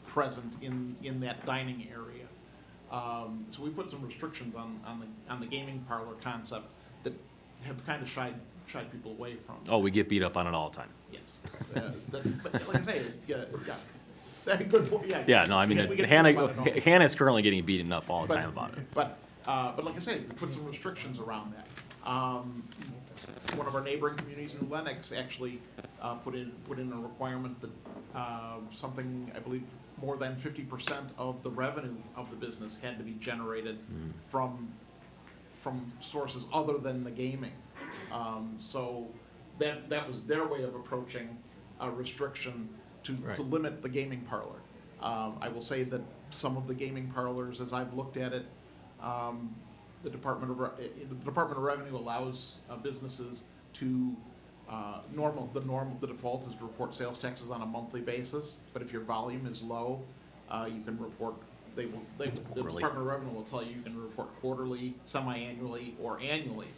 present in that dining area. So we put some restrictions on the gaming parlor concept that have kind of shied people away from. Oh, we get beat up on it all the time. Yes. But like I say, yeah. Good point, yeah. Yeah, no, I mean, We get beat up on it all. Hannah's currently getting beaten up all the time about it. But like I say, we put some restrictions around that. One of our neighboring communities, New Lenox, actually put in a requirement that something, I believe, more than 50% of the revenue of the business had to be generated from sources other than the gaming. So that was their way of approaching a restriction to limit the gaming parlor. I will say that some of the gaming parlors, as I've looked at it, the Department of Revenue allows businesses to the default is to report sales taxes on a monthly basis. But if your volume is low, you can report. The Department of Revenue will tell you can report quarterly, semi-annually, or annually.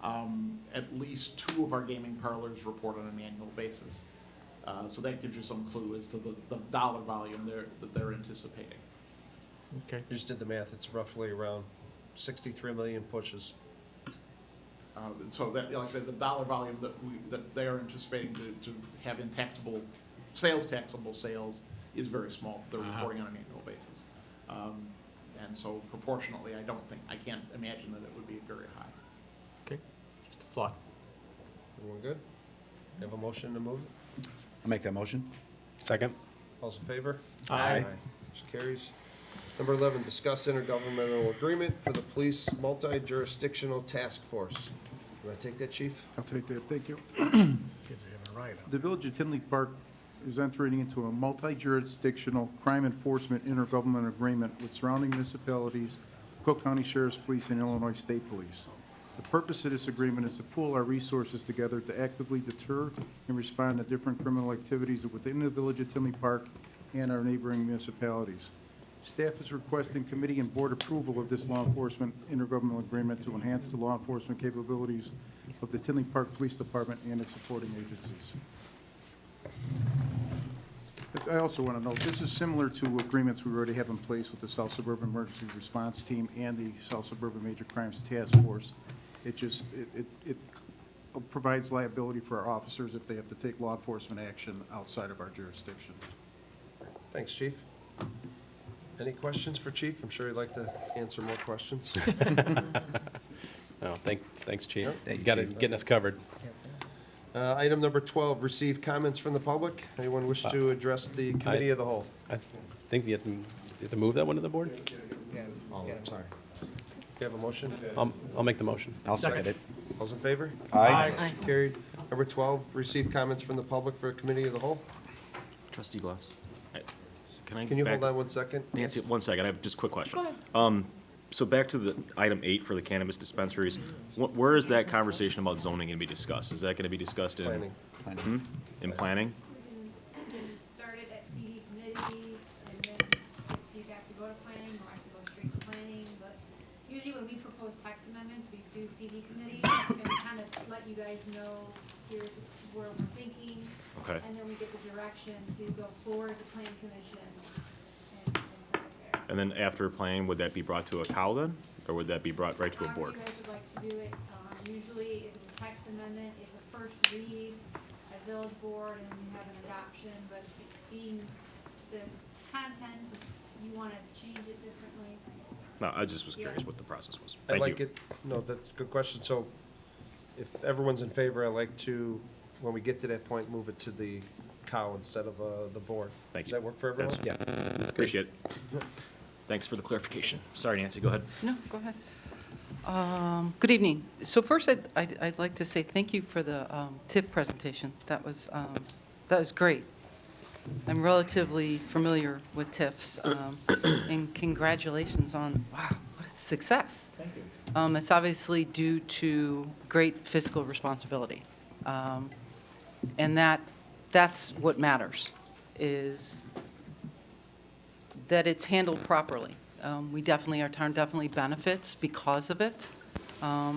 At least 2 of our gaming parlors report on an annual basis. So that gives you some clue as to the dollar volume that they're anticipating. Okay. You just did the math, it's roughly around 63 million pushes. So that, like I said, the dollar volume that they are anticipating to have in taxable sales is very small. They're reporting on an annual basis. And so proportionately, I can't imagine that it would be very high. Okay, just a thought. Everyone good? Have a motion to move? I'll make that motion. Second? All's in favor? Aye. Motion carries. Number 11, discuss intergovernmental agreement for the police multi-jurisdictional task force. You want to take that, chief? I'll take that, thank you. Kids are having a ride out. The Village of Tinley Park is entering into a multi-jurisdictional crime enforcement intergovernmental agreement with surrounding municipalities, Cook County Sheriff's Police, and Illinois State Police. The purpose of this agreement is to pool our resources together to actively deter and respond to different criminal activities within the Village of Tinley Park and our neighboring municipalities. Staff is requesting committee and board approval of this law enforcement intergovernmental agreement to enhance the law enforcement capabilities of the Tinley Park Police Department and its supporting agencies. I also want to note, this is similar to agreements we already have in place with the South Suburban Emergency Response Team and the South Suburban Major Crimes Task Force. It just, it provides liability for our officers if they have to take law enforcement action outside of our jurisdiction. Thanks, chief. Any questions for chief? I'm sure he'd like to answer more questions. No, thanks, chief. Yep. You got it, getting us covered. Item number 12, receive comments from the public. Anyone wish to address the committee of the whole? I think you have to move that one to the board? Yeah, I'm sorry. You have a motion? I'll make the motion. I'll second it. All's in favor? Aye. Motion carried. Number 12, receive comments from the public for committee of the whole. Trustee Glass? Can Can you hold on 1 second? Nancy, 1 second, I have just a quick question. Go ahead. So back to the item 8 for the cannabis dispensaries, where is that conversation about zoning gonna be discussed? Is that gonna be discussed in? Planning. In planning? Started at CD committee, and then you have to go to planning, or I have to go straight to planning, but usually when we propose text amendments, we do CD committee, and kind of let you guys know here's where we're thinking. Okay. And then we get the direction to go forward to plan commission and start there. And then after planning, would that be brought to a cow then? Or would that be brought right to a board? However you guys would like to do it, usually if it's a text amendment, it's a first read at village board, and you have an adoption, but being the content, you want to change it differently. No, I just was curious what the process was. I Thank like you. it. No, that's a good question. So if everyone's in favor, I'd like to, when we get to that point, move it to the cow instead of the board. Thank you. Does that work for everyone? That's- Appreciate it. Thanks for the clarification. Sorry, Nancy, go ahead. No, go ahead. Good evening. So first, I'd like to say thank you for the TIF presentation. That was great. I'm relatively familiar with TIFs, and congratulations on, wow, what a success. Thank you. It's obviously due to great fiscal responsibility. And that's what matters, is that it's handled properly. Our town definitely benefits because of it. I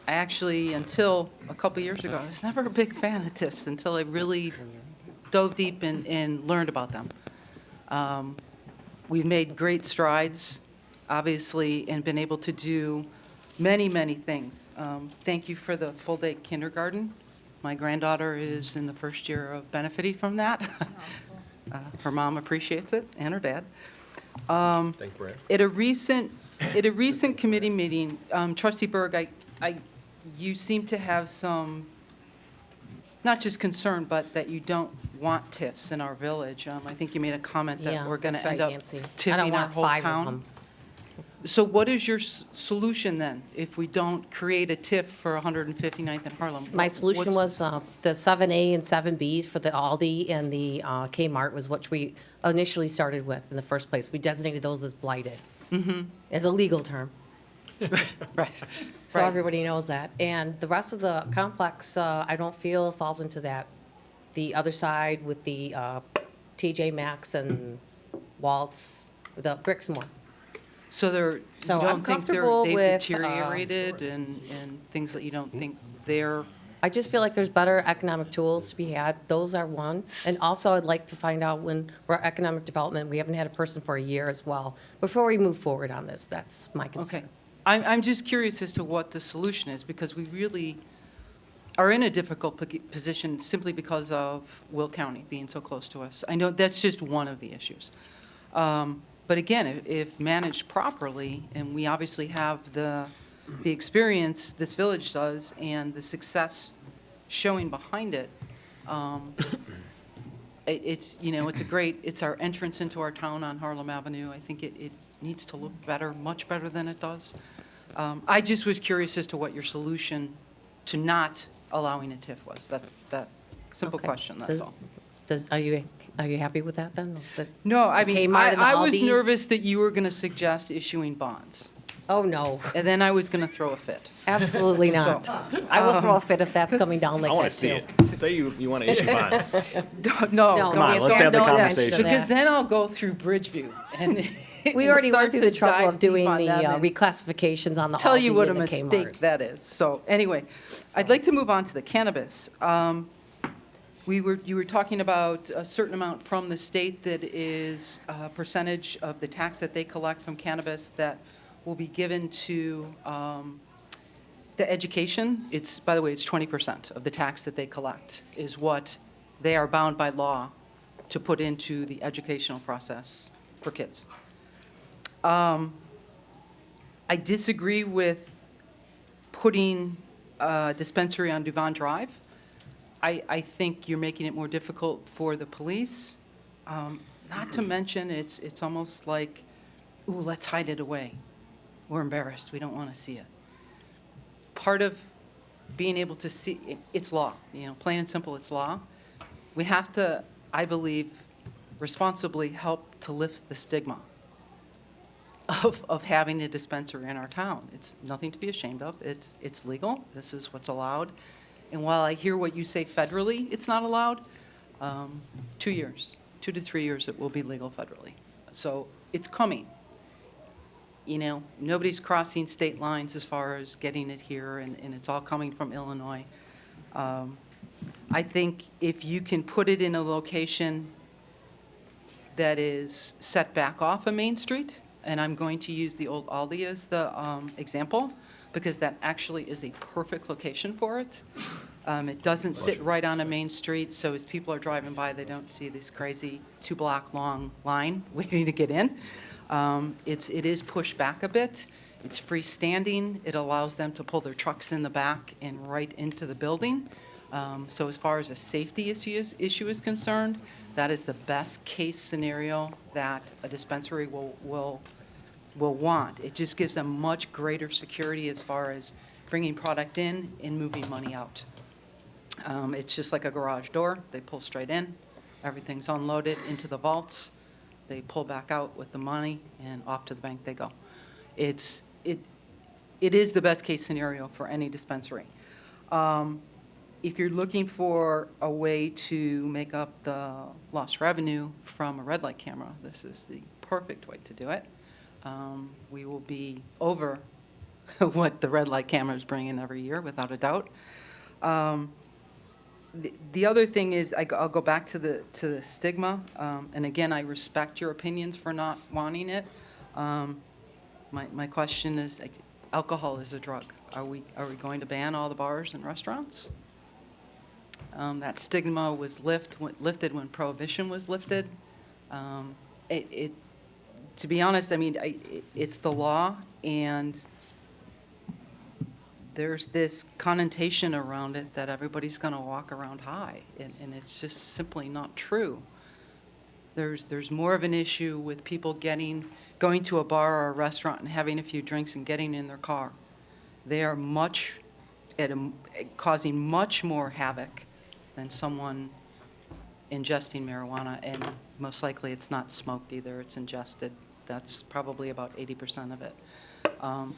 actually, until a couple years ago, I was never a big fan of TIFs until I really dove deep and learned about them. We've made great strides, obviously, and been able to do many, many things. Thank you for the full-day kindergarten. My granddaughter is in the first year of benefiting from that. Her mom appreciates it, and her dad. Thank Brad. At a recent committee meeting, Trustee Berg, you seem to have some, not just concern, but that you don't want TIFs in our village. I think you made a comment that Yeah, we're going to that's end right, up Nancy. I don't tipping our want whole 5 of town. them. So what is your solution then, if we don't create a TIF for 159th and Harlem? My solution What's- was the 7A and 7Bs for the Aldi and the Kmart was what we initially started with in the first place. We designated those as blighted, as a legal term. Right. So Right. everybody knows that. And the rest of the complex, I don't feel falls into that. The other side with the TJ Maxx and Waltz, the Brixmore. So you So I'm don't think comfortable they've with, deteriorated and things that you don't think they're, I just feel like there's better economic tools to be had. Those are one. And also, I'd like to find out when we're economic development, we haven't had a person for a year as well. Before we move forward on this, that's my concern. okay. I'm just curious as to what the solution is, because we really are in a difficult position simply because of Will County being so close to us. I know that's just one of the issues. But again, if managed properly, and we obviously have the experience this village does and the success showing behind it, it's our entrance into our town on Harlem Avenue. I think it needs to look better, much better than it does. I just was curious as to what your solution to not allowing a TIF was. That's that simple Okay. question, that's all. Are you happy with that then? No, I mean, Kmart and the I was Aldi? nervous that you were going to suggest issuing bonds, Oh, no, and then I was going to throw a fit. absolutely not. I will throw a fit if that's coming down like I that, want to see too. it. Say you want to issue bonds. No, No, Come on, let's don't- have the don't conversation. mention because that. then I'll go through Bridgeview and We already start went through to the trouble dive of doing deep on the them and reclassifications on the tell you Aldi what a and the mistake Kmart. that is. So anyway, I'd like to move on to the cannabis. You were talking about a certain amount from the state that is a percentage of the tax that they collect from cannabis that will be given to the education. By the way, it's 20% of the tax that they collect is what they are bound by law to put into the educational process for kids. I disagree with putting a dispensary on Duvon Drive. I think you're making it more difficult for the police. Not to mention, it's almost like, ooh, let's hide it away. We're embarrassed, we don't want to see it. Part of being able to see, it's law, plain and simple, it's law. We have to, I believe, responsibly help to lift the stigma of having a dispensary in our town. It's nothing to be ashamed of. It's legal. This is what's allowed. And while I hear what you say federally, it's not allowed, 2 years, 2 to 3 years, it will be legal federally. So it's coming. Nobody's crossing state lines as far as getting it here, and it's all coming from Illinois. I think if you can put it in a location that is set back off of Main Street, and I'm going to use the old Aldi as the example, because that actually is a perfect location for it. It doesn't sit right on a main street, so as people are driving by, they don't see this crazy 2-block long line waiting to get in. It is pushed back a bit. It's freestanding. It allows them to pull their trucks in the back and right into the building. So as far as a safety issue is concerned, that is the best case scenario that a dispensary will want. It just gives them much greater security as far as bringing product in and moving money out. It's just like a garage door. They pull straight in, everything's unloaded into the vaults, they pull back out with the money, and off to the bank they go. It is the best case scenario for any dispensary. If you're looking for a way to make up the lost revenue from a red light camera, this is the perfect way to do it. We will be over what the red light cameras bring in every year, without a doubt. The other thing is, I'll go back to the stigma, and again, I respect your opinions for not wanting it. My question is, alcohol is a drug. Are we going to ban all the bars and restaurants? That stigma was lifted when Prohibition was lifted. To be honest, I mean, it's the law, and there's this connotation around it that everybody's going to walk around high, and it's just simply not true. There's more of an issue with people going to a bar or a restaurant and having a few drinks and getting in their car. They are causing much more havoc than someone ingesting marijuana, and most likely it's not smoked either, it's ingested. That's probably about 80% of it.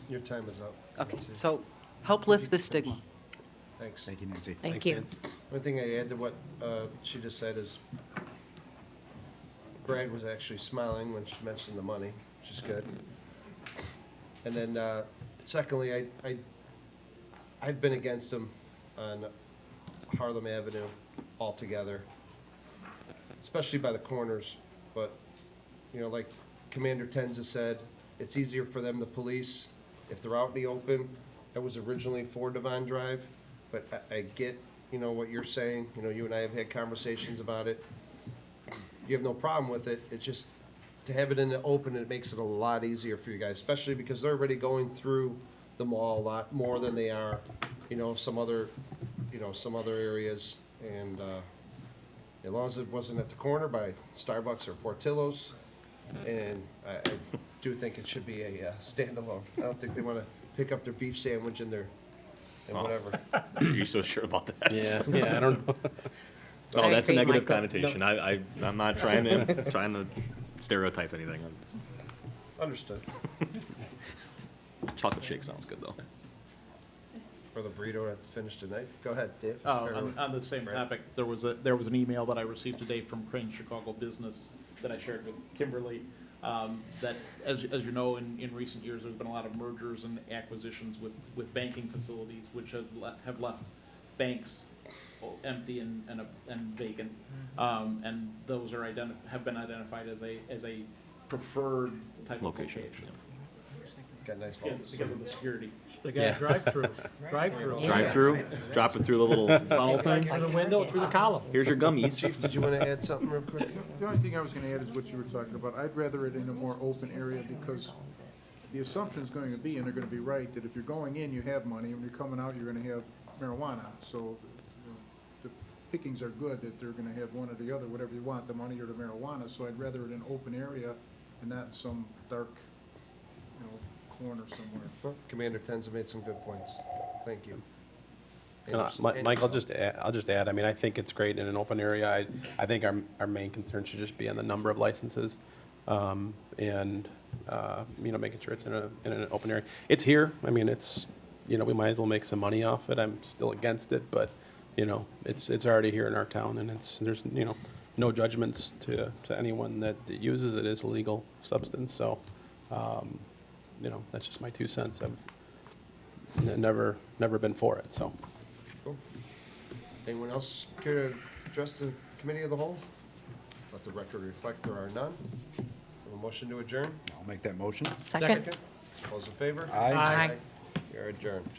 Your time is up. Okay, so help lift the stigma. Thanks. Thank you, Nancy. Thank you. One thing I add to what she just said is Brad was actually smiling when she mentioned the money, which is good. And then secondly, I've been against him on Harlem Avenue altogether, especially by the corners. But, you know, like Commander Tenza said, it's easier for them to police if they're out in the open. That was originally for Devon Drive, but I get, you know, what you're saying. You know, you and I have had conversations about it. You have no problem with it. It's just to have it in the open, it makes it a lot easier for you guys, especially because they're already going through the mall a lot more than they are, you know, some other areas. And as long as it wasn't at the corner by Starbucks or Portillo's, and I do think it should be a standalone. I don't think they want to pick up their beef sandwich and whatever. Are you so sure about that? Yeah, I don't know. Oh, that's a agree, negative Michael. connotation. I'm not trying to stereotype anything. Understood. Chocolate shake sounds good, though. For the burrito at the finish tonight. Go ahead, Dave. On the same Brad. topic, there was an email that I received today from Crane Chicago Business that I shared with Kimberly, that, as you know, in recent years, there's been a lot of mergers and acquisitions with banking facilities, which have left banks empty and vacant. And those are have been identified as a preferred type of Location. location. Got nice Because vaults. of the security. They got a drive-through. Drive-through, drop it through the little tunnel thing. Through the window, through the column. Here's your gummies. Chief, did you want to add something real quick? The only thing I was gonna add is what you were talking about. I'd rather it in a more open area, because the assumption is going to be, and they're gonna be right, that if you're going in, you have money, and when you're coming out, you're gonna have marijuana. So you know, the pickings are good, that they're gonna have one or the other, whatever you want, the money or the marijuana. So I'd rather it in an open area and not in some dark, corner somewhere. Well, Commander Tenza made some good points. Thank you. Mike, I'll just add, I mean, I think it's great in an open area. I think our main concern should just be on the number of licenses, and, making sure it's in an open area. It's here, I mean, we might as well make some money off it. I'm still against it, but, it's already here in our town, and there's no judgments to anyone that uses it as a legal substance, so, that's just my 2 cents. I've never been for it, so. Cool. Anyone else care to address the committee of the whole? Let the record reflect there are none. A motion to adjourn? I'll make that motion. Second. All those in favor? Aye. Aye. You're adjourned.